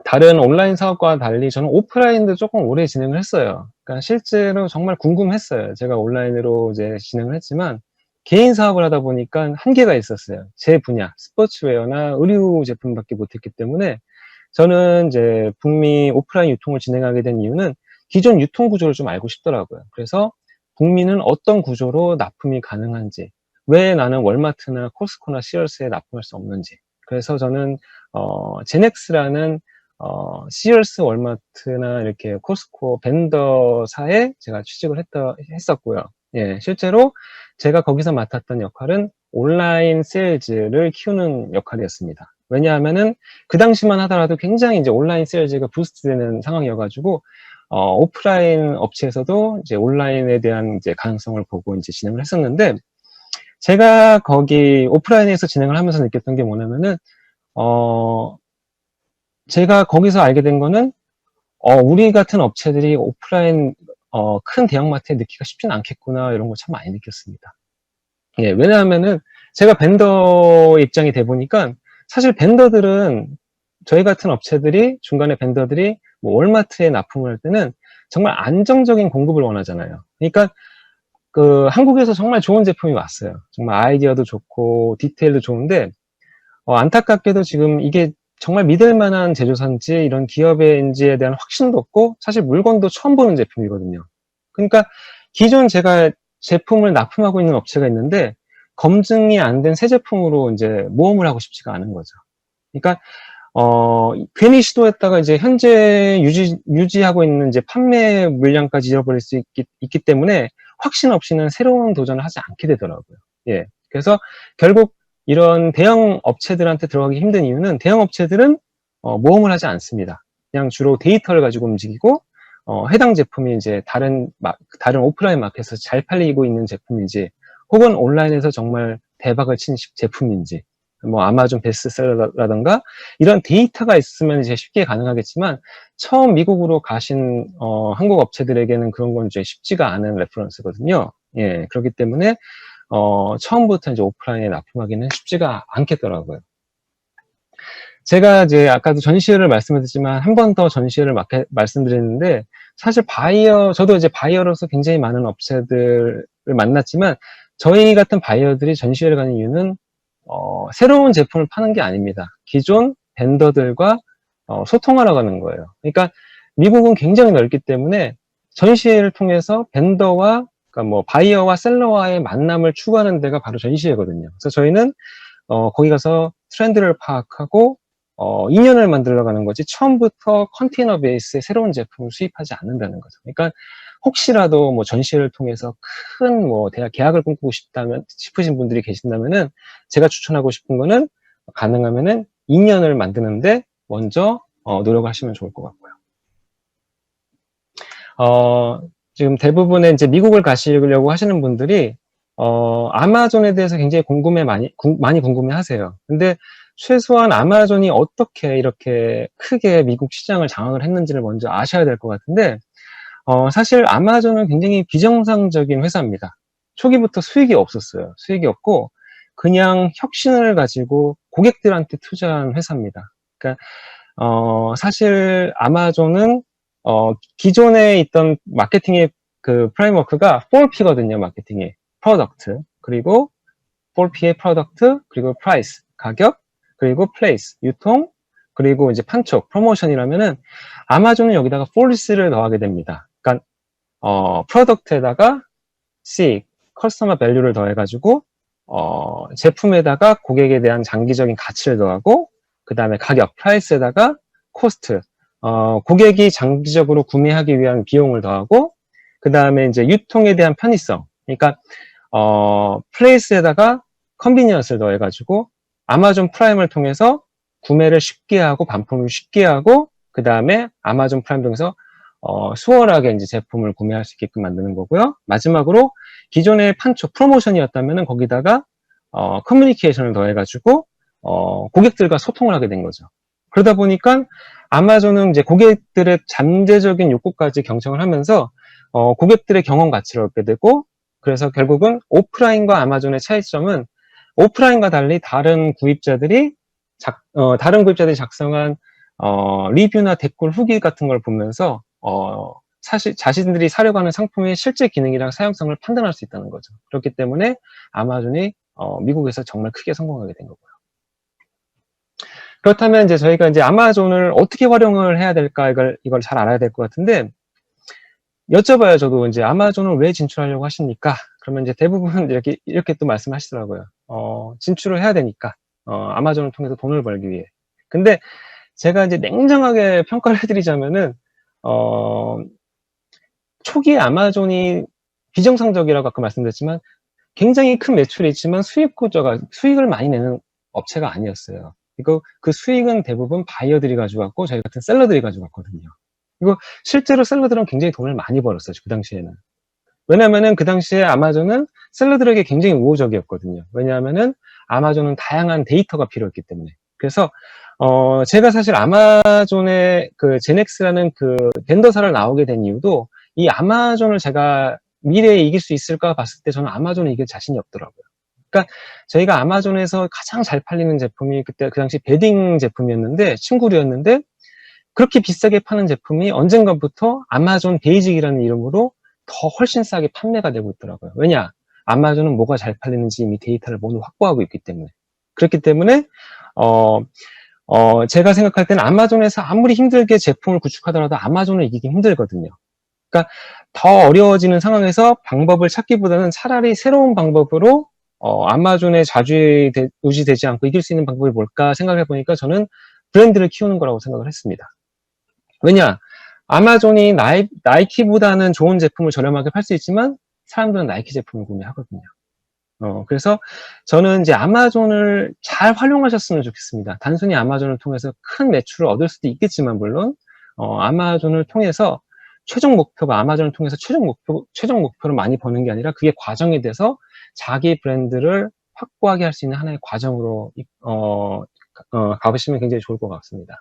다른 온라인 사업과와 달리 저는 오프라인도 조금 오래 진행을 했어요. 그러니까 실제로 정말 궁금했어요. 제가 온라인으로 이제 진행을 했지만 개인 사업을 하다 보니까 한계가 있었어요. 제 분야, 스포츠웨어나 의류 제품밖에 못했기 때문에 저는 이제 북미 오프라인 유통을 진행하게 된 이유는 기존 유통 구조를 좀 알고 싶더라고요. 그래서 북미는 어떤 구조로 납품이 가능한지, 왜 나는 월마트나 코스코나 시얼스에 납품할 수 없는지. 그래서 저는 제넥스라는 시얼스, 월마트나 이렇게 코스코 벤더사에 제가 취직을 했었고요. 예, 실제로 제가 거기서 맡았던 역할은 온라인 세일즈를 키우는 역할이었습니다. 왜냐하면은 그 당시만 하더라도 굉장히 이제 온라인 세일즈가 부스트되는 상황이어가지고 오프라인 업체에서도 이제 온라인에 대한 이제 가능성을 보고 이제 진행을 했었는데, 제가 거기 오프라인에서 진행을 하면서 느꼈던 게 뭐냐면은 제가 거기서 알게 된 거는 우리 같은 업체들이 오프라인 큰 대형마트에 넣기가 쉽지는 않겠구나, 이런 걸 참 많이 느꼈습니다. 예, 왜냐하면은 제가 벤더 입장이 돼 보니까 사실 벤더들은, 저희 같은 업체들이, 중간에 벤더들이 뭐 월마트에 납품을 할 때는 정말 안정적인 공급을 원하잖아요. 그러니까 그 한국에서 정말 좋은 제품이 왔어요. 정말 아이디어도 좋고 디테일도 좋은데 안타깝게도 지금 이게 정말 믿을 만한 제조사인지 이런 기업인지에 대한 확신도 없고 사실 물건도 처음 보는 제품이거든요. 그러니까 기존 제가 제품을 납품하고 있는 업체가 있는데 검증이 안 된 새 제품으로 이제 모험을 하고 싶지가 않은 거죠. 그러니까 괜히 시도했다가 이제 현재 유지하고 있는 이제 판매 물량까지 잃어버릴 수 있기 때문에 확신 없이는 새로운 도전을 하지 않게 되더라고요. 예. 그래서 결국 이런 대형 업체들한테 들어가기 힘든 이유는 대형 업체들은 모험을 하지 않습니다. 그냥 주로 데이터를 가지고 움직이고 해당 제품이 이제 다른 오프라인 마켓에서 잘 팔리고 있는 제품인지 혹은 온라인에서 정말 대박을 친 제품인지 뭐 아마존 베스트셀러라든가 이런 데이터가 있으면 이제 쉽게 가능하겠지만 처음 미국으로 가신 한국 업체들에게는 그런 건 이제 쉽지가 않은 레퍼런스거든요. 예, 그렇기 때문에 처음부터 이제 오프라인에 납품하기는 쉽지가 않겠더라고요. 제가 이제 아까도 전시회를 말씀드렸지만 한 번 더 전시회를 말씀드렸는데 사실 저도 이제 바이어로서 굉장히 많은 업체들을 만났지만 저희 같은 바이어들이 전시회를 가는 이유는 새로운 제품을 파는 게 아닙니다. 기존 벤더들과 소통하러 가는 거예요. 그러니까 미국은 굉장히 넓기 때문에 전시회를 통해서 벤더와 그러니까 뭐 바이어와 셀러와의 만남을 추구하는 데가 바로 전시회거든요. 그래서 저희는 거기 가서 트렌드를 파악하고 인연을 만들어 가는 거지 처음부터 컨테이너 베이스의 새로운 제품을 수입하지 않는다는 거죠. 그러니까 혹시라도 뭐 전시회를 통해서 큰 뭐 대학 계약을 꿈꾸고 싶으신 분들이 계신다면은 제가 추천하고 싶은 거는 가능하면은 인연을 만드는데 먼저 노력하시면 좋을 것 같고요. 지금 대부분의 이제 미국을 가시려고 하시는 분들이 아마존에 대해서 굉장히 많이 궁금해 하세요. 근데 최소한 아마존이 어떻게 이렇게 크게 미국 시장을 장악을 했는지를 먼저 아셔야 될 것 같은데, 사실 아마존은 굉장히 비정상적인 회사입니다. 초기부터 수익이 없었어요. 수익이 없고, 그냥 혁신을 가지고 고객들한테 투자한 회사입니다. 그러니까, 사실 아마존은, 기존에 있던 마케팅의 그 프레임워크가 4P거든요, 마케팅이. 프로덕트, 그리고 4P의 프로덕트, 그리고 프라이스, 가격, 그리고 플레이스, 유통, 그리고 이제 판촉, 프로모션이라면은 아마존은 여기다가 4C를 더하게 됩니다. 그러니까 프로덕트에다가 C, 커스터머 밸류를 더해가지고 제품에다가 고객에 대한 장기적인 가치를 더하고 그 다음에 가격, 프라이스에다가 코스트, 고객이 장기적으로 구매하기 위한 비용을 더하고 그 다음에 이제 유통에 대한 편의성, 그러니까 플레이스에다가 컨비니언스를 더해가지고 아마존 프라임을 통해서 구매를 쉽게 하고 반품을 쉽게 하고 그 다음에 아마존 프라임 통해서 수월하게 이제 제품을 구매할 수 있게끔 만드는 거고요. 마지막으로 기존의 판촉 프로모션이었다면은 거기다가 커뮤니케이션을 더해가지고 고객들과 소통을 하게 된 거죠. 그러다 보니까 아마존은 이제 고객들의 잠재적인 욕구까지 경청을 하면서 고객들의 경험 가치를 얻게 되고 그래서 결국은 오프라인과 아마존의 차이점은 오프라인과 달리 다른 구입자들이 작성한 리뷰나 댓글 후기 같은 걸 보면서 사실 자신들이 사려고 하는 상품의 실제 기능이랑 사용성을 판단할 수 있다는 거죠. 그렇기 때문에 아마존이 미국에서 정말 크게 성공하게 된 거고요. 그렇다면 이제 저희가 이제 아마존을 어떻게 활용을 해야 될까 이걸 잘 알아야 될 것 같은데 여쭤봐요. 저도 이제 아마존을 왜 진출하려고 하십니까? 그러면 이제 대부분 이렇게 또 말씀하시더라고요. 진출을 해야 되니까. 아마존을 통해서 돈을 벌기 위해. 근데 제가 이제 냉정하게 평가를 해드리자면은, 초기에 아마존이 비정상적이라고 아까 말씀드렸지만 굉장히 큰 매출이 있지만 수익을 많이 내는 업체가 아니었어요. 그 수익은 대부분 바이어들이 가져갔고 저희 같은 셀러들이 가져갔거든요. 이거 실제로 셀러들은 굉장히 돈을 많이 벌었어요. 그 당시에는. 왜냐면은 그 당시에 아마존은 셀러들에게 굉장히 우호적이었거든요. 왜냐하면은 아마존은 다양한 데이터가 필요했기 때문에. 그래서 제가 사실 아마존의 그 제넥스라는 그 벤더사를 나오게 된 이유도 이 아마존을 제가 미래에 이길 수 있을까 봤을 때 저는 아마존을 이길 자신이 없더라고요. 그러니까 저희가 아마존에서 가장 잘 팔리는 제품이 그때 그 당시 베딩 제품이었는데 침구류였는데 그렇게 비싸게 파는 제품이 언젠가부터 아마존 베이직이라는 이름으로 더 훨씬 싸게 판매가 되고 있더라고요. 왜냐? 아마존은 뭐가 잘 팔리는지 이미 데이터를 모두 확보하고 있기 때문에. 그렇기 때문에 제가 생각할 때는 아마존에서 아무리 힘들게 제품을 구축하더라도 아마존을 이기기 힘들거든요. 그러니까 더 어려워지는 상황에서 방법을 찾기보다는 차라리 새로운 방법으로 아마존에 좌지우지되지 않고 이길 수 있는 방법이 뭘까 생각해 보니까 저는 브랜드를 키우는 거라고 생각을 했습니다. 왜냐? 아마존이 나이키보다는 좋은 제품을 저렴하게 팔 수 있지만 사람들은 나이키 제품을 구매하거든요. 그래서 저는 이제 아마존을 잘 활용하셨으면 좋겠습니다. 단순히 아마존을 통해서 큰 매출을 얻을 수도 있겠지만, 물론, 아마존을 통해서 최종 목표가 아마존을 통해서 최종 목표를 많이 버는 게 아니라 그게 과정이 돼서 자기 브랜드를 확고하게 할 수 있는 하나의 과정으로, 가보시면 굉장히 좋을 것 같습니다.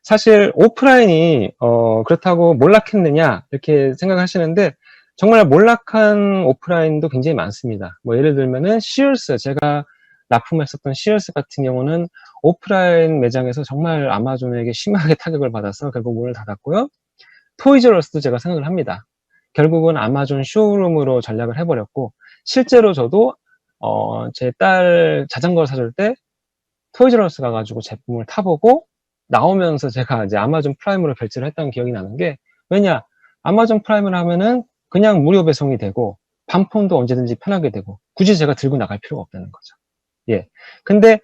사실 오프라인이, 그렇다고 몰락했느냐, 이렇게 생각하시는데, 정말 몰락한 오프라인도 굉장히 많습니다. 뭐 예를 들면은 시얼스, 제가 납품했었던 시얼스 같은 경우는 오프라인 매장에서 정말 아마존에게 심하게 타격을 받아서 결국 문을 닫았고요. 토이즈러스도 제가 생각을 합니다. 결국은 아마존 쇼룸으로 전략을 해버렸고, 실제로 저도 제 딸 자전거를 사줄 때 토이즈러스 가가지고 제품을 타보고 나오면서 제가 이제 아마존 프라임으로 결제를 했던 기억이 나는 게, 왜냐, 아마존 프라임을 하면은 그냥 무료 배송이 되고 반품도 언제든지 편하게 되고 굳이 제가 들고 나갈 필요가 없다는 거죠. 예. 근데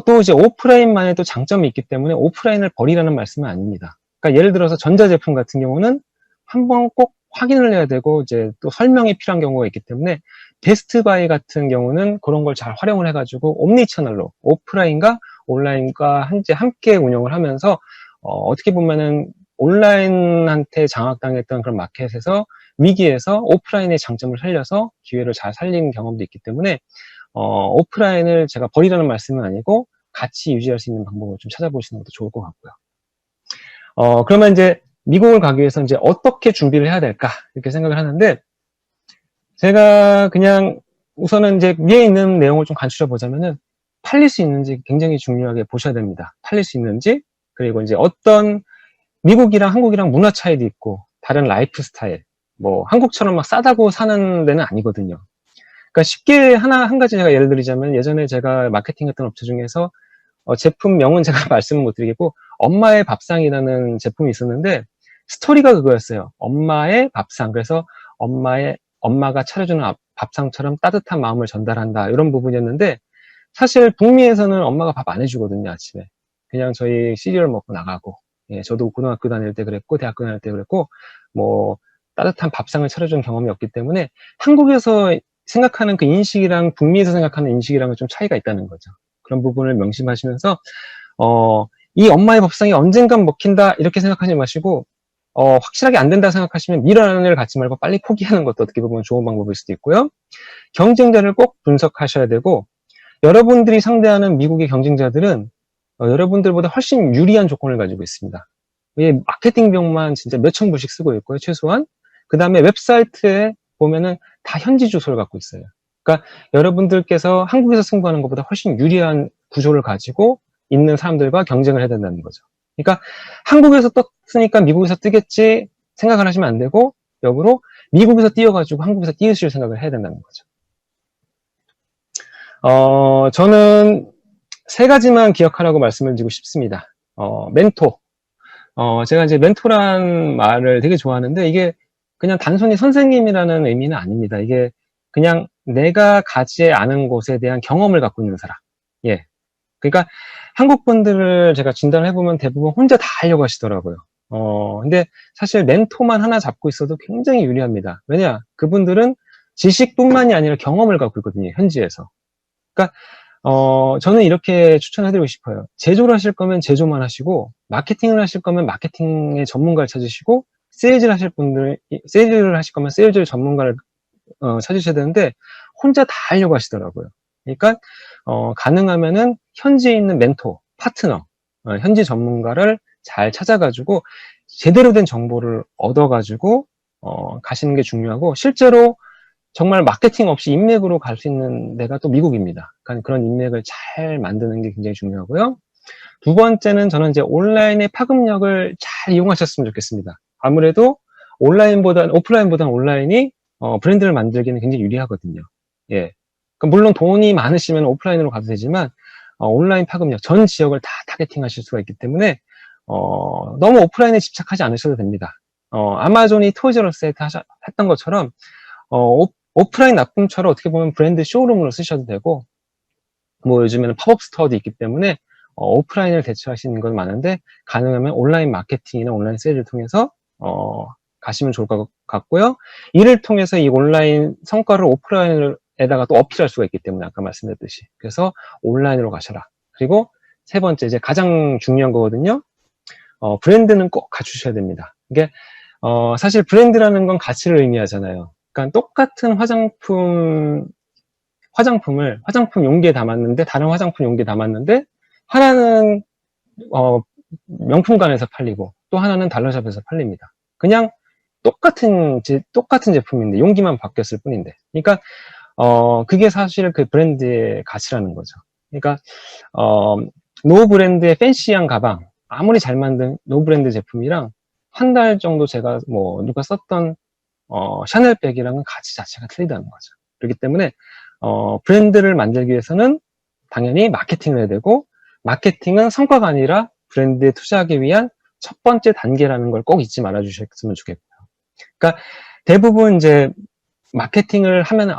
또 이제 오프라인만의 또 장점이 있기 때문에 오프라인을 버리라는 말씀은 아닙니다. 그러니까 예를 들어서 전자제품 같은 경우는 한번 꼭 확인을 해야 되고 이제 또 설명이 필요한 경우가 있기 때문에 베스트바이 같은 경우는 그런 걸 잘 활용을 해가지고 옴니 채널로 오프라인과 온라인과 함께 운영을 하면서 어떻게 보면은 온라인한테 장악당했던 그런 마켓에서 위기에서 오프라인의 장점을 살려서 기회를 잘 살린 경험도 있기 때문에 오프라인을 제가 버리라는 말씀은 아니고 같이 유지할 수 있는 방법을 좀 찾아보시는 것도 좋을 것 같고요. 그러면 이제 미국을 가기 위해서 이제 어떻게 준비를 해야 될까 이렇게 생각을 하는데, 제가 그냥 우선은 이제 위에 있는 내용을 좀 간추려 보자면은 팔릴 수 있는지 굉장히 중요하게 보셔야 됩니다. 팔릴 수 있는지, 그리고 이제 어떤 미국이랑 한국이랑 문화 차이도 있고 다른 라이프 스타일, 뭐 한국처럼 막 싸다고 사는 데는 아니거든요. 그러니까 쉽게 한 가지 제가 예를 들자면, 예전에 제가 마케팅했던 업체 중에서 제품명은 제가 말씀을 못 드리겠고, 엄마의 밥상이라는 제품이 있었는데 스토리가 그거였어요. 엄마의 밥상. 그래서 엄마가 차려주는 밥상처럼 따뜻한 마음을 전달한다, 이런 부분이었는데, 사실 북미에서는 엄마가 밥 안 해주거든요. 아침에 그냥 저희 시리얼 먹고 나가고, 예, 저도 고등학교 다닐 때 그랬고 대학교 다닐 때 그랬고, 뭐 따뜻한 밥상을 차려준 경험이 없기 때문에 한국에서 생각하는 그 인식이랑 북미에서 생각하는 인식이랑은 좀 차이가 있다는 거죠. 그런 부분을 명심하시면서 이 엄마의 밥상이 언젠간 먹힌다 이렇게 생각하지 마시고, 확실하게 안 된다 생각하시면 미련을 갖지 말고 빨리 포기하는 것도 어떻게 보면 좋은 방법일 수도 있고요. 경쟁자를 꼭 분석하셔야 되고, 여러분들이 상대하는 미국의 경쟁자들은 여러분들보다 훨씬 유리한 조건을 가지고 있습니다. 이게 마케팅 비용만 진짜 몇천 불씩 쓰고 있고요, 최소한. 그 다음에 웹사이트에 보면은 다 현지 주소를 갖고 있어요. 그러니까 여러분들께서 한국에서 승부하는 것보다 훨씬 유리한 구조를 가지고 있는 사람들과 경쟁을 해야 된다는 거죠. 그러니까 한국에서 떴으니까 미국에서 뜨겠지 생각을 하시면 안 되고, 역으로 미국에서 뛰어가지고 한국에서 뛰으실 생각을 해야 된다는 거죠. 저는 세 가지만 기억하라고 말씀을 드리고 싶습니다. 멘토. 제가 이제 멘토란 말을 되게 좋아하는데, 이게 그냥 단순히 선생님이라는 의미는 아닙니다. 이게 그냥 내가 가지 않은 곳에 대한 경험을 갖고 있는 사람. 예. 그러니까 한국 분들을 제가 진단을 해보면 대부분 혼자 다 하려고 하시더라고요. 근데 사실 멘토만 하나 잡고 있어도 굉장히 유리합니다. 왜냐? 그분들은 지식뿐만이 아니라 경험을 갖고 있거든요, 현지에서. 그러니까 저는 이렇게 추천해드리고 싶어요. 제조를 하실 거면 제조만 하시고, 마케팅을 하실 거면 마케팅의 전문가를 찾으시고, 세일즈를 하실 거면 세일즈 전문가를 찾으셔야 되는데, 혼자 다 하려고 하시더라고요. 그러니까 가능하면은 현지에 있는 멘토, 파트너, 현지 전문가를 잘 찾아가지고 제대로 된 정보를 얻어가지고 가시는 게 중요하고, 실제로 정말 마케팅 없이 인맥으로 갈 수 있는 데가 또 미국입니다. 그러니까 그런 인맥을 잘 만드는 게 굉장히 중요하고요. 두 번째는 저는 이제 온라인의 파급력을 잘 이용하셨으면 좋겠습니다. 아무래도 오프라인보다는 온라인이 브랜드를 만들기는 굉장히 유리하거든요. 예. 그러니까 물론 돈이 많으시면 오프라인으로 가도 되지만, 온라인 파급력, 전 지역을 다 타겟팅 하실 수가 있기 때문에, 너무 오프라인에 집착하지 않으셔도 됩니다. 아마존이 토이저러스에 했던 것처럼, 오프라인 납품처를 어떻게 보면 브랜드 쇼룸으로 쓰셔도 되고, 뭐 요즘에는 팝업 스토어도 있기 때문에 오프라인을 대체하시는 건 많은데, 가능하면 온라인 마케팅이나 온라인 세일을 통해서 가시면 좋을 것 같고요. 이를 통해서 이 온라인 성과를 오프라인에다가 또 어필할 수가 있기 때문에 아까 말씀드렸듯이. 그래서 온라인으로 가셔라. 그리고 세 번째, 이제 가장 중요한 거거든요. 브랜드는 꼭 갖추셔야 됩니다. 이게, 사실 브랜드라는 건 가치를 의미하잖아요. 그러니까 똑같은 화장품 용기에 담았는데, 다른 화장품 용기에 담았는데, 하나는, 명품관에서 팔리고, 또 하나는 달러샵에서 팔립니다. 그냥 똑같은 제품인데, 용기만 바뀌었을 뿐인데. 그러니까, 그게 사실 그 브랜드의 가치라는 거죠. 그러니까, 노 브랜드의 팬시한 가방, 아무리 잘 만든 노 브랜드 제품이랑 한 달 정도 제가 누가 썼던, 샤넬백이랑은 가치 자체가 틀리다는 거죠. 그렇기 때문에, 브랜드를 만들기 위해서는 당연히 마케팅을 해야 되고, 마케팅은 성과가 아니라 브랜드에 투자하기 위한 첫 번째 단계라는 걸 꼭 잊지 말아 주셨으면 좋겠고요. 그러니까 대부분 이제 마케팅을 하면,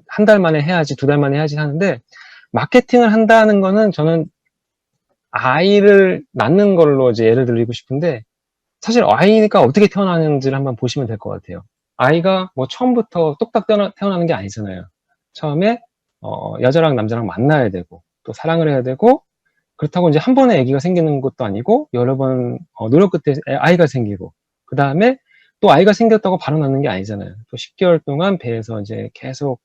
한 달 만에 해야지, 두 달 만에 해야지 하는데, 마케팅을 한다는 거는 저는 아이를 낳는 걸로 이제 예를 들고 싶은데, 사실 아이가 어떻게 태어나는지를 한번 보시면 될 것 같아요. 아이가 처음부터 똑딱 태어나는 게 아니잖아요. 처음에 여자랑 남자랑 만나야 되고 또 사랑을 해야 되고, 그렇다고 이제 한 번에 아기가 생기는 것도 아니고 여러 번 노력 끝에 아이가 생기고, 그 다음에 또 아이가 생겼다고 바로 낳는 게 아니잖아요. 또 10개월 동안 배에서 이제 계속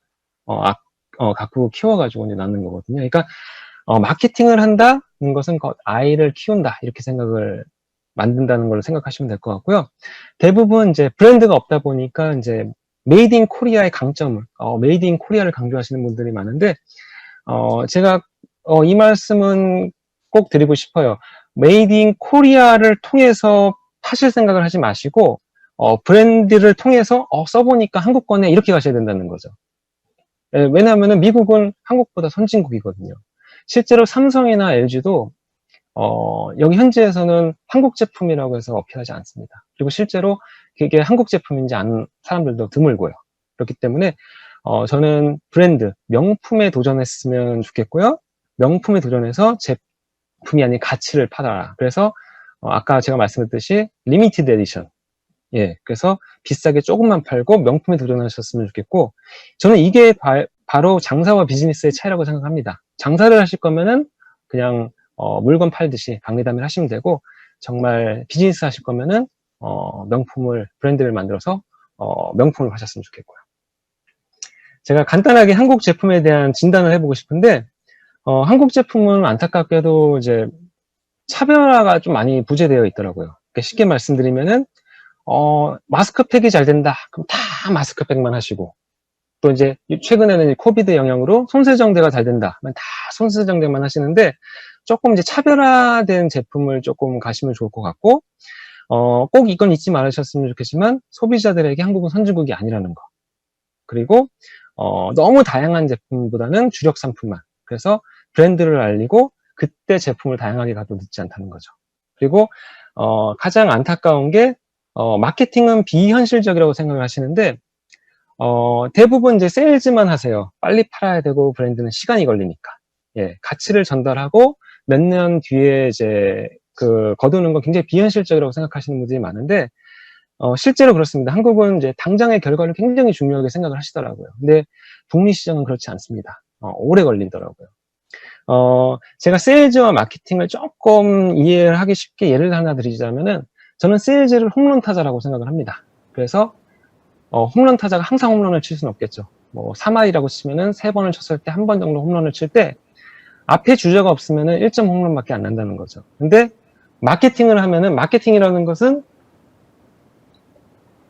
가꾸고 키워가지고 이제 낳는 거거든요. 그러니까 마케팅을 한다는 것은 아이를 키운다 이렇게 생각을 만든다는 걸 생각하시면 될 것 같고요. 대부분 이제 브랜드가 없다 보니까 이제 메이드 인 코리아의 강점을, 메이드 인 코리아를 강조하시는 분들이 많은데, 제가 이 말씀은 꼭 드리고 싶어요. 메이드 인 코리아를 통해서 파실 생각을 하지 마시고, 브랜드를 통해서 써보니까 한국 거네 이렇게 가셔야 된다는 거죠. 왜냐하면 미국은 한국보다 선진국이거든요. 실제로 삼성이나 LG도 여기 현지에서는 한국 제품이라고 해서 어필하지 않습니다. 그리고 실제로 그게 한국 제품인지 아는 사람들도 드물고요. 그렇기 때문에 저는 브랜드, 명품에 도전했으면 좋겠고요. 명품에 도전해서 제품이 아닌 가치를 팔아라. 그래서 아까 제가 말씀드렸듯이 리미티드 에디션, 예, 그래서 비싸게 조금만 팔고 명품에 도전하셨으면 좋겠고, 저는 이게 바로 장사와 비즈니스의 차이라고 생각합니다. 장사를 하실 거면은 그냥 물건 팔듯이 박리담을 하시면 되고, 정말 비즈니스 하실 거면은 브랜드를 만들어서 명품을 하셨으면 좋겠고요. 제가 간단하게 한국 제품에 대한 진단을 해보고 싶은데, 한국 제품은 안타깝게도 이제 차별화가 좀 많이 부재되어 있더라고요. 그러니까 쉽게 말씀드리면은 마스크팩이 잘 된다. 그럼 다 마스크팩만 하시고, 또 이제 최근에는 코비드 영향으로 손세정제가 잘 된다. 그러면 다 손세정제만 하시는데, 조금 이제 차별화된 제품을 조금 가시면 좋을 것 같고, 꼭 이건 잊지 말으셨으면 좋겠지만, 소비자들에게 한국은 선진국이 아니라는 거. 그리고, 너무 다양한 제품보다는 주력 상품만. 그래서 브랜드를 알리고, 그때 제품을 다양하게 가도 늦지 않다는 거죠. 그리고, 가장 안타까운 게, 마케팅은 비현실적이라고 생각을 하시는데, 대부분 이제 세일즈만 하세요. 빨리 팔아야 되고 브랜드는 시간이 걸리니까. 예, 가치를 전달하고 몇 년 뒤에 이제 거두는 건 굉장히 비현실적이라고 생각하시는 분들이 많은데, 실제로 그렇습니다. 한국은 이제 당장의 결과를 굉장히 중요하게 생각을 하시더라고요. 근데 북미 시장은 그렇지 않습니다. 오래 걸리더라고요. 제가 세일즈와 마케팅을 조금 이해를 하기 쉽게 예를 하나 드리자면은, 저는 세일즈를 홈런 타자라고 생각을 합니다. 그래서 홈런 타자가 항상 홈런을 칠 수는 없겠죠. 3할이라고 치면은 3번을 쳤을 때 한 번 정도 홈런을 칠 때, 앞에 주자가 없으면은 1점 홈런밖에 안 난다는 거죠. 근데 마케팅을 하면은, 마케팅이라는 것은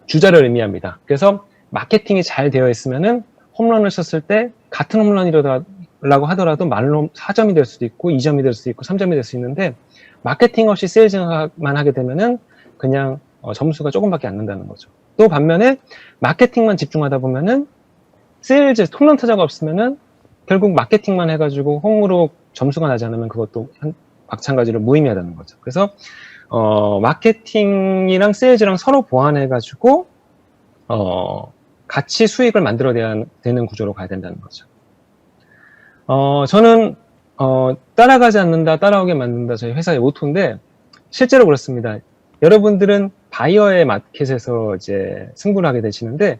주자를 의미합니다. 그래서 마케팅이 잘 되어 있으면은 홈런을 쳤을 때 같은 홈런이라고 하더라도 말로 4점이 될 수도 있고 2점이 될 수도 있고 3점이 될 수 있는데, 마케팅 없이 세일즈만 하게 되면은 그냥 점수가 조금밖에 안 난다는 거죠. 또 반면에 마케팅만 집중하다 보면은 세일즈, 홈런 타자가 없으면은 결국 마케팅만 해가지고 홈으로 점수가 나지 않으면 그것도 마찬가지로 무의미하다는 거죠. 그래서 마케팅이랑 세일즈랑 서로 보완해가지고 같이 수익을 만들어내야 되는 구조로 가야 된다는 거죠. 저는 따라가지 않는다, 따라오게 만든다, 저희 회사의 모토인데 실제로 그렇습니다. 여러분들은 바이어의 마켓에서 이제 승부를 하게 되시는데,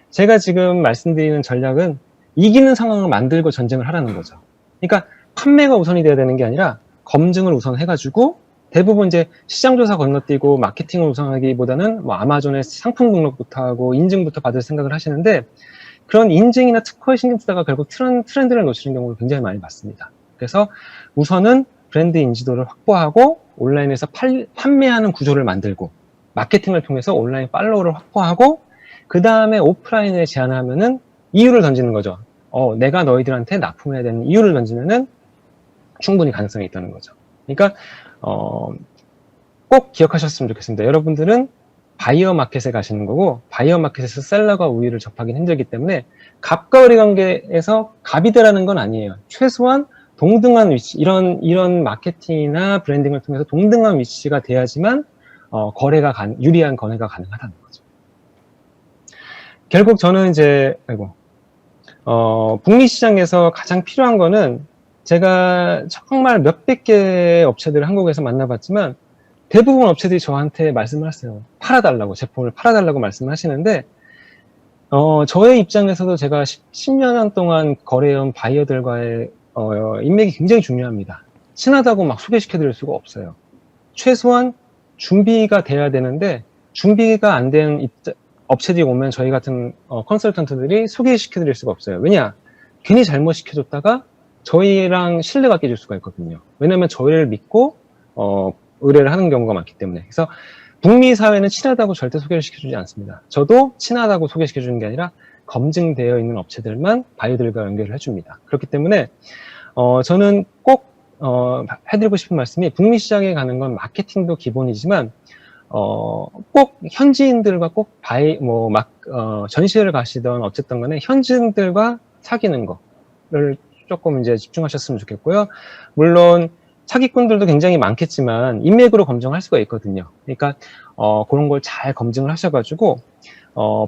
제가 지금 말씀드리는 전략은 이기는 상황을 만들고 전쟁을 하라는 거죠. 그러니까 판매가 우선이 돼야 되는 게 아니라 검증을 우선 해가지고, 대부분 이제 시장조사 건너뛰고 마케팅을 우선하기보다는 뭐 아마존에 상품 등록부터 하고 인증부터 받을 생각을 하시는데, 그런 인증이나 특허에 신경 쓰다가 결국 트렌드를 놓치는 경우를 굉장히 많이 봤습니다. 그래서 우선은 브랜드 인지도를 확보하고 온라인에서 판매하는 구조를 만들고, 마케팅을 통해서 온라인 팔로워를 확보하고, 그 다음에 오프라인에 제안하면은 이유를 던지는 거죠. 내가 너희들한테 납품해야 되는 이유를 던지면은 충분히 가능성이 있다는 거죠. 그러니까 꼭 기억하셨으면 좋겠습니다. 여러분들은 바이어 마켓에 가시는 거고, 바이어 마켓에서 셀러가 우위를 접하기는 힘들기 때문에 갑과 을의 관계에서 갑이 되라는 건 아니에요. 최소한 동등한 위치, 이런 마케팅이나 브랜딩을 통해서 동등한 위치가 돼야지만 유리한 거래가 가능하다는 거죠. 결국 저는 이제 북미 시장에서 가장 필요한 거는, 제가 정말 몇백 개의 업체들을 한국에서 만나봤지만 대부분 업체들이 저한테 말씀을 하세요. 팔아달라고, 제품을 팔아달라고 말씀을 하시는데, 저의 입장에서도 제가 10년 동안 거래해온 바이어들과의 인맥이 굉장히 중요합니다. 친하다고 막 소개시켜드릴 수가 없어요. 최소한 준비가 돼야 되는데, 준비가 안 된 업체들이 오면 저희 같은 컨설턴트들이 소개시켜드릴 수가 없어요. 왜냐? 괜히 잘못 시켜줬다가 저희랑 신뢰가 깨질 수가 있거든요. 왜냐면 저희를 믿고 의뢰를 하는 경우가 많기 때문에. 그래서 북미 사회는 친하다고 절대 소개를 시켜주지 않습니다. 저도 친하다고 소개시켜주는 게 아니라 검증되어 있는 업체들만 바이어들과 연결을 해줍니다. 그렇기 때문에 저는 꼭 해드리고 싶은 말씀이, 북미 시장에 가는 건 마케팅도 기본이지만 꼭 현지인들과 꼭 전시회를 가시던 어쨌든 간에 현지인들과 사귀는 거를 조금 이제 집중하셨으면 좋겠고요. 물론 사기꾼들도 굉장히 많겠지만 인맥으로 검증할 수가 있거든요. 그러니까 그런 걸 잘 검증을 하셔가지고,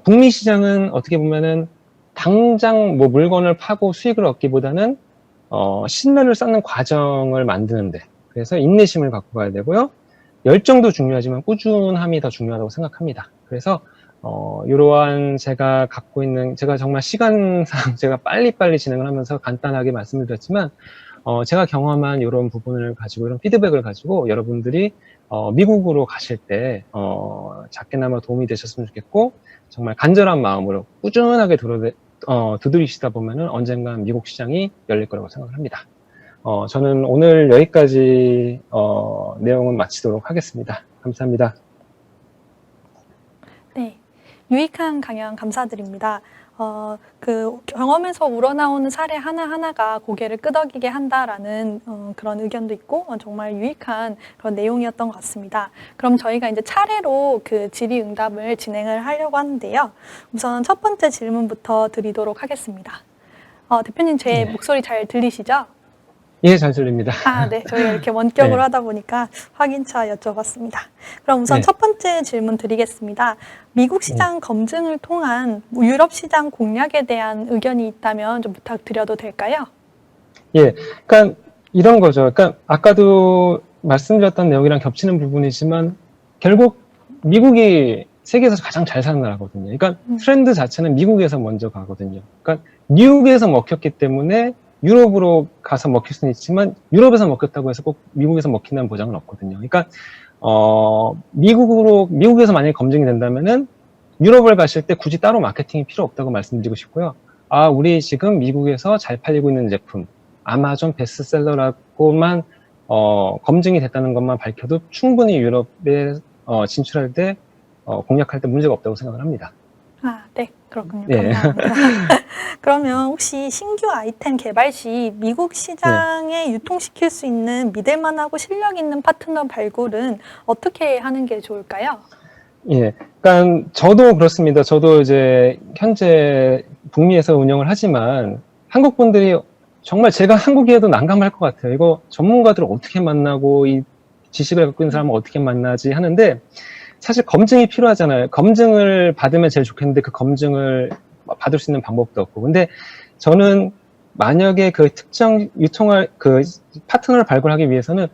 북미 시장은 어떻게 보면은 당장 뭐 물건을 파고 수익을 얻기보다는 신뢰를 쌓는 과정을 만드는데, 그래서 인내심을 갖고 가야 되고요. 열정도 중요하지만 꾸준함이 더 중요하다고 생각합니다. 그래서 이러한 제가 갖고 있는, 제가 정말 시간상 제가 빨리빨리 진행을 하면서 간단하게 말씀을 드렸지만, 제가 경험한 이런 부분을 가지고, 이런 피드백을 가지고 여러분들이 미국으로 가실 때 작게나마 도움이 되셨으면 좋겠고, 정말 간절한 마음으로 꾸준하게 두드리시다 보면은 언젠간 미국 시장이 열릴 거라고 생각을 합니다. 저는 오늘 여기까지 내용은 마치도록 하겠습니다. 감사합니다. 네, 유익한 강연 감사드립니다. 그 경험에서 우러나오는 사례 하나하나가 고개를 끄덕이게 한다라는 그런 의견도 있고, 정말 유익한 그런 내용이었던 것 같습니다. 그럼 저희가 이제 차례로 그 질의응답을 진행을 하려고 하는데요. 우선 첫 번째 질문부터 드리도록 하겠습니다. 대표님, 제 목소리 잘 들리시죠? 예, 잘 들립니다. 네. 저희가 이렇게 원격으로 네. 하다 보니까 확인차 여쭤봤습니다. 그럼 우선 네. 첫 번째 질문 드리겠습니다. 미국 시장 검증을 통한 유럽 시장 공략에 대한 의견이 있다면 좀 부탁드려도 될까요? 예, 그러니까 이런 거죠. 그러니까 아까도 말씀드렸던 내용이랑 겹치는 부분이지만, 결국 미국이 세계에서 가장 잘 사는 나라거든요. 그러니까 트렌드 자체는 미국에서 먼저 가거든요. 그러니까 미국에서 먹혔기 때문에 유럽으로 가서 먹힐 수는 있지만, 유럽에서 먹혔다고 해서 꼭 미국에서 먹힌다는 보장은 없거든요. 그러니까 미국에서 만약에 검증이 된다면은 유럽을 가실 때 굳이 따로 마케팅이 필요 없다고 말씀드리고 싶고요. 우리 지금 미국에서 잘 팔리고 있는 제품, 아마존 베스트셀러라고만 검증이 됐다는 것만 밝혀도 충분히 유럽에 진출할 때 공략할 때 문제가 없다고 생각을 합니다. 네, 그렇군요. 네. 감사합니다. 그러면 혹시 신규 아이템 개발 시 미국 시장에 유통시킬 수 있는 믿을만하고 실력 있는 파트너 발굴은 어떻게 하는 게 좋을까요? 예, 그러니까 저도 그렇습니다. 저도 이제 현재 북미에서 운영을 하지만, 한국 분들이 정말 제가 한국이어도 난감할 것 같아요. 이거 전문가들을 어떻게 만나고 이 지식을 갖고 있는 사람을 어떻게 만나지 하는데, 사실 검증이 필요하잖아요. 검증을 받으면 제일 좋겠는데 그 검증을 받을 수 있는 방법도 없고. 근데 저는 만약에 그 특정 파트너를 발굴하기 위해서는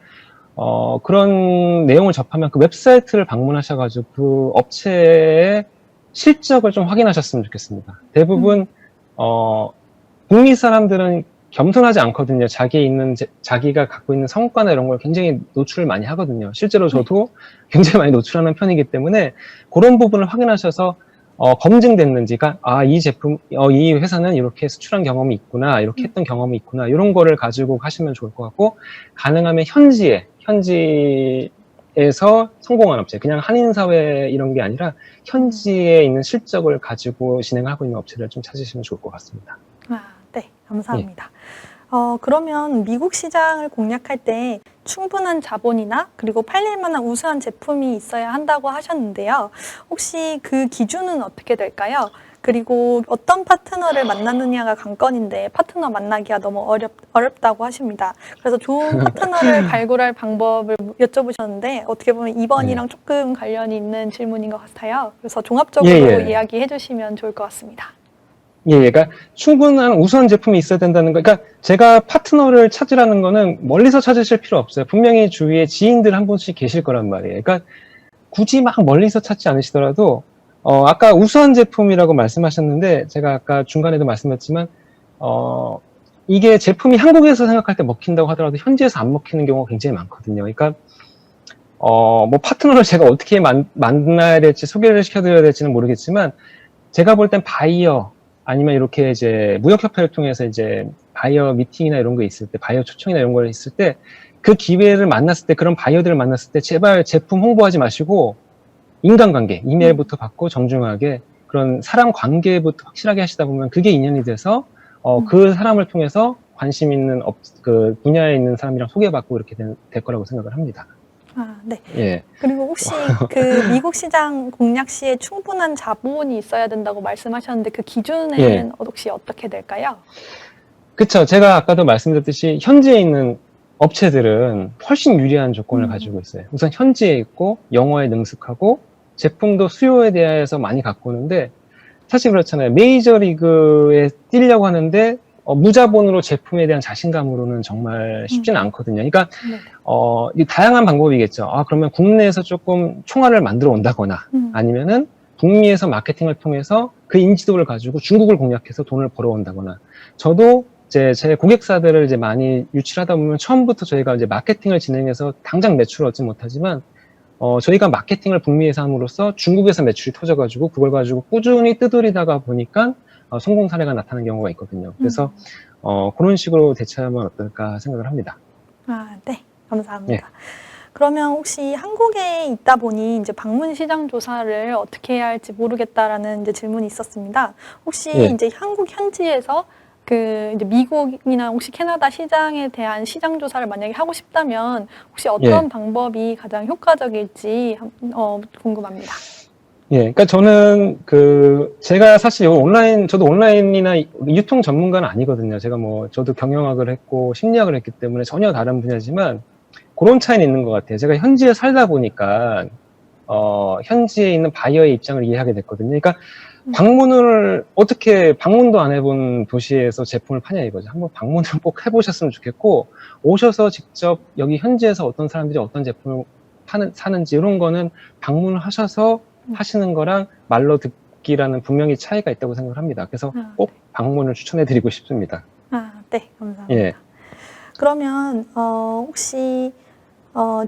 그런 내용을 접하면 그 웹사이트를 방문하셔가지고 그 업체의 실적을 좀 확인하셨으면 좋겠습니다. 대부분, 북미 사람들은 겸손하지 않거든요. 자기가 갖고 있는 성과나 이런 걸 굉장히 노출을 많이 하거든요. 실제로 저도 굉장히 많이 노출하는 편이기 때문에 그런 부분을 확인하셔서 검증됐는지, 이 제품, 이 회사는 이렇게 수출한 경험이 있구나, 이렇게 했던 경험이 있구나, 이런 거를 가지고 하시면 좋을 것 같고, 가능하면 현지에서 성공한 업체, 그냥 한인사회 이런 게 아니라 현지에 있는 실적을 가지고 진행하고 있는 업체를 좀 찾으시면 좋을 것 같습니다. 네, 감사합니다. 그러면 미국 시장을 공략할 때 충분한 자본이나 그리고 팔릴 만한 우수한 제품이 있어야 한다고 하셨는데요. 혹시 그 기준은 어떻게 될까요? 그리고 어떤 파트너를 만나느냐가 관건인데 파트너 만나기가 너무 어렵다고 하십니다. 그래서 좋은 파트너를 발굴할 방법을 여쭤보셨는데 어떻게 보면 이번이랑 조금 관련이 있는 질문인 것 같아요. 그래서 종합적으로 이야기해 주시면 좋을 것 같습니다. 그러니까 충분한 우수한 제품이 있어야 된다는 거. 그러니까 제가 파트너를 찾으라는 거는 멀리서 찾으실 필요 없어요. 분명히 주위에 지인들 한 분씩 계실 거란 말이에요. 그러니까 굳이 막 멀리서 찾지 않으시더라도 아까 우수한 제품이라고 말씀하셨는데 제가 아까 중간에도 말씀했지만 이게 제품이 한국에서 생각할 때 먹힌다고 하더라도 현지에서 안 먹히는 경우가 굉장히 많거든요. 그러니까 뭐 파트너를 제가 어떻게 만나야 될지 소개를 시켜드려야 될지는 모르겠지만 제가 볼 땐 바이어 아니면 이렇게 이제 무역협회를 통해서 이제 바이어 미팅이나 이런 거 있을 때, 바이어 초청이나 이런 거 있을 때, 그 기회를 만났을 때, 그런 바이어들을 만났을 때, 제발 제품 홍보하지 마시고, 인간관계, 이메일부터 받고 정중하게, 그런 사람 관계부터 확실하게 하시다 보면 그게 인연이 돼서, 그 사람을 통해서 관심 있는 그 분야에 있는 사람이랑 소개받고 이렇게 될 거라고 생각을 합니다. 네. 예. 그리고 혹시 그 미국 시장 공략 시에 충분한 자본이 있어야 된다고 말씀하셨는데 그 기준은 혹시 어떻게 될까요? 그쵸. 제가 아까도 말씀드렸듯이 현지에 있는 업체들은 훨씬 유리한 조건을 가지고 있어요. 우선 현지에 있고 영어에 능숙하고 제품도 수요에 대해서 많이 갖고 오는데 사실 그렇잖아요. 메이저리그에 뛰려고 하는데 무자본으로 제품에 대한 자신감으로는 정말 쉽지는 않거든요. 그러니까 이 다양한 방법이겠죠. 그러면 국내에서 조금 총알을 만들어 온다거나 아니면은 북미에서 마케팅을 통해서 그 인지도를 가지고 중국을 공략해서 돈을 벌어온다거나 저도 제 고객사들을 이제 많이 유치하다 보면 처음부터 저희가 이제 마케팅을 진행해서 당장 매출을 얻지 못하지만 저희가 마케팅을 북미에서 함으로써 중국에서 매출이 터져가지고 그걸 가지고 꾸준히 뜨돌리다가 보니까 성공 사례가 나타나는 경우가 있거든요. 그래서 그런 식으로 대처하면 어떨까 생각을 합니다. 네, 감사합니다. 그러면 혹시 한국에 있다 보니 이제 방문 시장 조사를 어떻게 해야 할지 모르겠다라는 이제 질문이 있었습니다. 혹시 이제 한국 현지에서 이제 미국이나 혹시 캐나다 시장에 대한 시장 조사를 만약에 하고 싶다면 혹시 어떤 방법이 가장 효과적일지 궁금합니다. 그러니까 저는 제가 사실 저도 온라인이나 유통 전문가는 아니거든요. 제가 저도 경영학을 했고 심리학을 했기 때문에 전혀 다른 분야지만 그런 차이는 있는 것 같아요. 제가 현지에 살다 보니까 현지에 있는 바이어의 입장을 이해하게 됐거든요. 그러니까 방문도 안 해본 도시에서 제품을 파냐 이거죠. 한번 방문을 꼭 해보셨으면 좋겠고, 오셔서 직접 여기 현지에서 어떤 사람들이 어떤 제품을 사는지 이런 거는 방문을 하셔서 하시는 거랑 말로 듣기라는 분명히 차이가 있다고 생각을 합니다. 그래서 꼭 방문을 추천해드리고 싶습니다. 네, 감사합니다. 그러면 혹시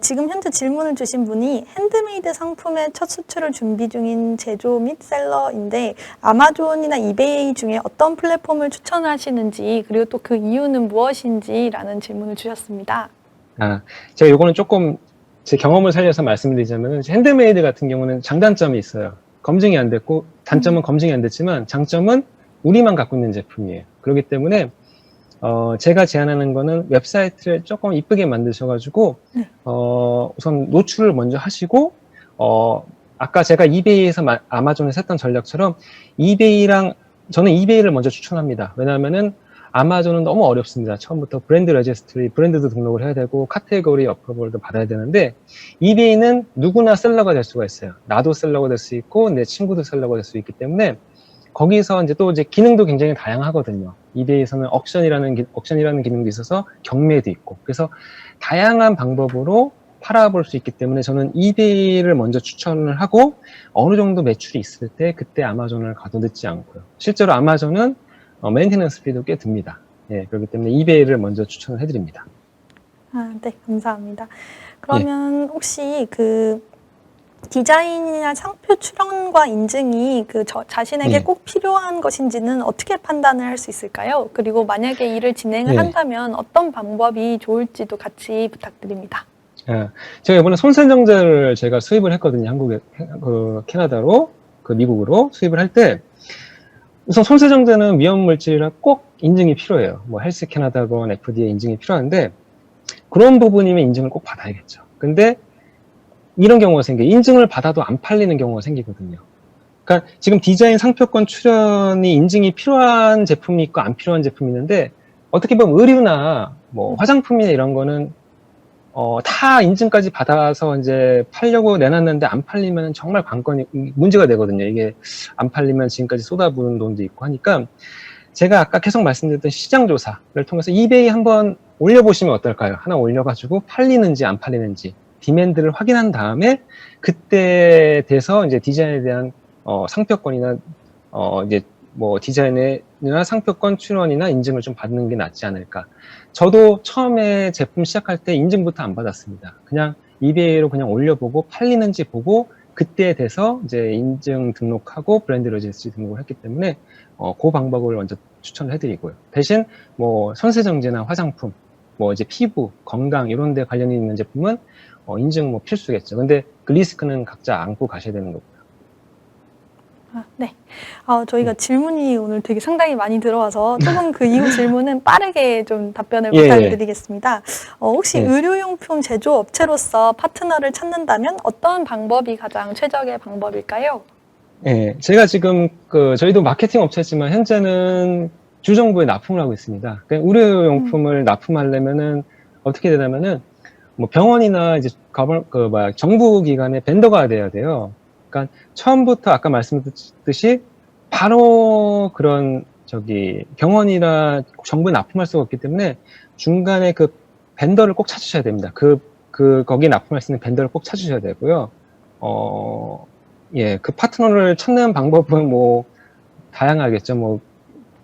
지금 현재 질문을 주신 분이 핸드메이드 상품의 첫 수출을 준비 중인 제조 및 셀러인데 아마존이나 이베이 중에 어떤 플랫폼을 추천하시는지 그리고 또 그 이유는 무엇인지라는 질문을 주셨습니다. 제가 요거는 조금 제 경험을 살려서 말씀드리자면 핸드메이드 같은 경우는 장단점이 있어요. 검증이 안 됐고 단점은 검증이 안 됐지만 장점은 우리만 갖고 있는 제품이에요. 그렇기 때문에 제가 제안하는 거는 웹사이트를 조금 이쁘게 만드셔가지고, 우선 노출을 먼저 하시고, 아까 제가 이베이에서 아마존에서 했던 전략처럼, 저는 이베이를 먼저 추천합니다. 왜냐하면은, 아마존은 너무 어렵습니다. 처음부터 브랜드 레지스트리, 브랜드도 등록을 해야 되고, 카테고리 어프로벌도 받아야 되는데, 이베이는 누구나 셀러가 될 수가 있어요. 나도 셀러가 될 수 있고, 내 친구도 셀러가 될 수 있기 때문에, 거기서 이제 또 기능도 굉장히 다양하거든요. 이베이에서는 옥션이라는 기능도 있어서 경매도 있고. 그래서 다양한 방법으로 팔아볼 수 있기 때문에 저는 이베이를 먼저 추천을 하고 어느 정도 매출이 있을 때 그때 아마존을 가도 늦지 않고요. 실제로 아마존은 메인테넌스 비도 꽤 듭니다. 예, 그렇기 때문에 이베이를 먼저 추천을 해드립니다. 네, 감사합니다. 예. 그러면 혹시 그 디자인이나 상표 출원과 인증이 그 자신에게 예. 꼭 필요한 것인지는 어떻게 판단을 할 수 있을까요? 그리고 만약에 일을 진행을 예. 한다면 어떤 방법이 좋을지도 같이 부탁드립니다. 제가 이번에 손세정제를 제가 수입을 했거든요. 한국에, 캐나다로, 미국으로 수입을 할 때, 우선 손세정제는 위험물질이라 꼭 인증이 필요해요. 뭐 헬스 캐나다건 FDA 인증이 필요한데, 그런 부분이면 인증을 꼭 받아야겠죠. 근데 이런 경우가 생겨요. 인증을 받아도 안 팔리는 경우가 생기거든요. 그러니까 지금 디자인 상표권 출원이 인증이 필요한 제품이 있고 안 필요한 제품이 있는데, 어떻게 보면 의류나 뭐 화장품이나 이런 거는 다 인증까지 받아서 이제 팔려고 내놨는데 안 팔리면 정말 관건이 문제가 되거든요. 이게 안 팔리면 지금까지 쏟아부은 돈도 있고 하니까 제가 아까 계속 말씀드렸던 시장 조사를 통해서 이베이 한번 올려보시면 어떨까요? 하나 올려가지고 팔리는지 안 팔리는지 디맨드를 확인한 다음에 그때 돼서 이제 디자인에 대한 상표권이나 이제 뭐 디자인이나 상표권 출원이나 인증을 좀 받는 게 낫지 않을까. 저도 처음에 제품 시작할 때 인증부터 안 받았습니다. 그냥 이베이로 그냥 올려보고 팔리는지 보고 그때 돼서 이제 인증 등록하고 브랜드 레지스트리 등록을 했기 때문에 그 방법을 먼저 추천을 해드리고요. 대신 뭐 손세정제나 화장품, 뭐 이제 피부, 건강 이런 데 관련이 있는 제품은 인증 뭐 필수겠죠. 근데 그 리스크는 각자 안고 가셔야 되는 거고요. 네. 저희가 질문이 오늘 되게 상당히 많이 들어와서 조금 그 이후 질문은 빠르게 좀 답변을 예, 부탁드리겠습니다. 혹시 예. 의료용품 제조업체로서 파트너를 찾는다면 어떤 방법이 가장 최적의 방법일까요? 예, 제가 지금 저희도 마케팅 업체지만 현재는 주정부에 납품을 하고 있습니다. 그러니까 의료용품을 납품하려면은 어떻게 되냐면은 뭐 병원이나 이제 정부 기관의 벤더가 돼야 돼요. 그러니까 처음부터 아까 말씀드렸듯이 바로 그런 병원이나 정부에 납품할 수가 없기 때문에 중간에 그 벤더를 꼭 찾으셔야 됩니다. 거기 납품할 수 있는 벤더를 꼭 찾으셔야 되고요. 예, 그 파트너를 찾는 방법은 뭐 다양하겠죠. 뭐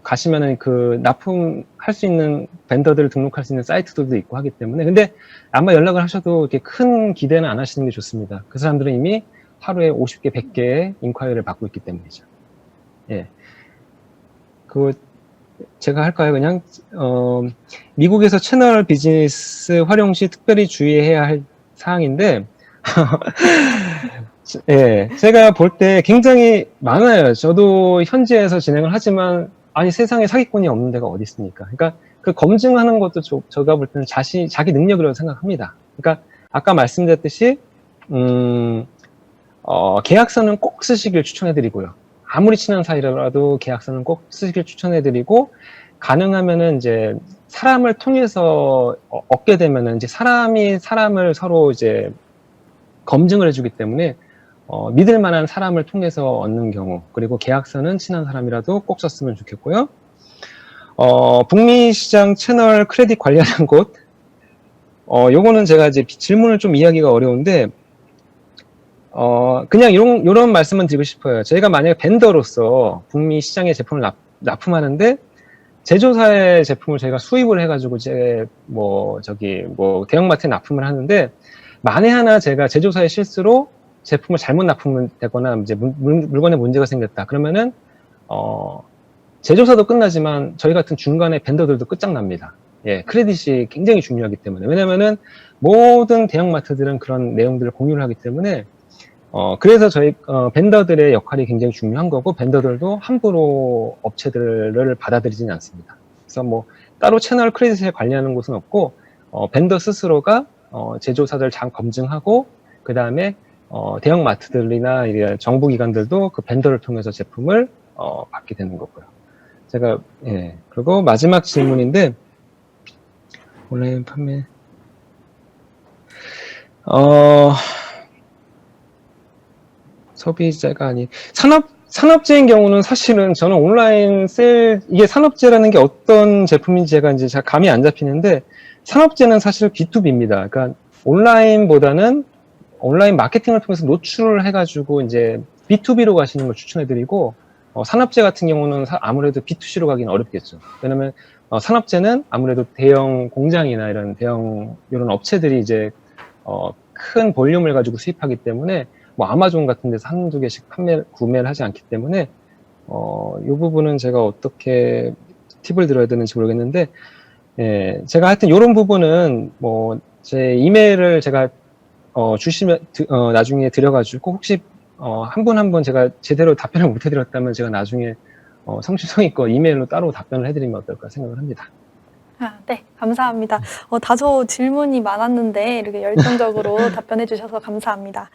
가시면은 그 납품할 수 있는 벤더들을 등록할 수 있는 사이트들도 있고 하기 때문에 근데 아마 연락을 하셔도 이렇게 큰 기대는 안 하시는 게 좋습니다. 그 사람들은 이미 하루에 50개, 100개의 인콰이어를 받고 있기 때문이죠. 예. 제가 할까요? 그냥, 미국에서 채널 비즈니스 활용 시 특별히 주의해야 할 사항인데, 예, 제가 볼 때 굉장히 많아요. 저도 현지에서 진행을 하지만, 아니, 세상에 사기꾼이 없는 데가 어디 있습니까? 그러니까 그 검증하는 것도 제가 볼 때는 자기 능력이라고 생각합니다. 그러니까 아까 말씀드렸듯이, 계약서는 꼭 쓰시길 추천해드리고요. 아무리 친한 사이라도 계약서는 꼭 쓰시길 추천해드리고, 가능하면은 이제 사람을 통해서 얻게 되면은 이제 사람이 사람을 서로 이제 검증을 해주기 때문에 믿을 만한 사람을 통해서 얻는 경우, 그리고 계약서는 친한 사람이라도 꼭 썼으면 좋겠고요. 북미 시장 채널 크레딧 관리하는 곳, 요거는 제가 이제 질문을 좀 이해하기가 어려운데, 그냥 요런 말씀은 드리고 싶어요. 저희가 만약에 벤더로서 북미 시장에 제품을 납품하는데, 제조사의 제품을 저희가 수입을 해가지고 대형마트에 납품을 하는데, 만에 하나 제가 제조사의 실수로 제품을 잘못 납품되거나 이제 물건에 문제가 생겼다. 그러면은 제조사도 끝나지만 저희 같은 중간에 벤더들도 끝장납니다. 예, 크레딧이 굉장히 중요하기 때문에. 왜냐면은 모든 대형마트들은 그런 내용들을 공유를 하기 때문에 그래서 저희 벤더들의 역할이 굉장히 중요한 거고, 벤더들도 함부로 업체들을 받아들이지는 않습니다. 그래서 뭐 따로 채널 크레딧에 관리하는 곳은 없고, 벤더 스스로가 제조사들 잘 검증하고, 그 다음에 대형마트들이나 정부기관들도 그 벤더를 통해서 제품을 받게 되는 거고요. 예, 그리고 마지막 질문인데, 온라인 판매, 소비자가 아닌 산업재인 경우는 사실은 저는 온라인 이게 산업재라는 게 어떤 제품인지 제가 이제 잘 감이 안 잡히는데, 산업재는 사실 B2B입니다. 그러니까 온라인보다는 온라인 마케팅을 통해서 노출을 해가지고 이제 B2B로 가시는 걸 추천해드리고, 산업재 같은 경우는 아무래도 B2C로 가기는 어렵겠죠. 왜냐면 산업재는 아무래도 대형 공장이나 이런 업체들이 이제 큰 볼륨을 가지고 수입하기 때문에 뭐 아마존 같은 데서 한두 개씩 구매를 하지 않기 때문에 이 부분은 제가 어떻게 팁을 드려야 되는지 모르겠는데, 예, 제가 하여튼 이런 부분은 뭐 제 이메일을 제가 주시면 나중에 드려가지고 혹시 한 분 한 분 제가 제대로 답변을 못 해드렸다면 제가 나중에 성실성의껏 이메일로 따로 답변을 해드리면 어떨까 생각을 합니다. 아, 네, 감사합니다. 다소 질문이 많았는데 이렇게 열정적으로 답변해 주셔서 감사합니다.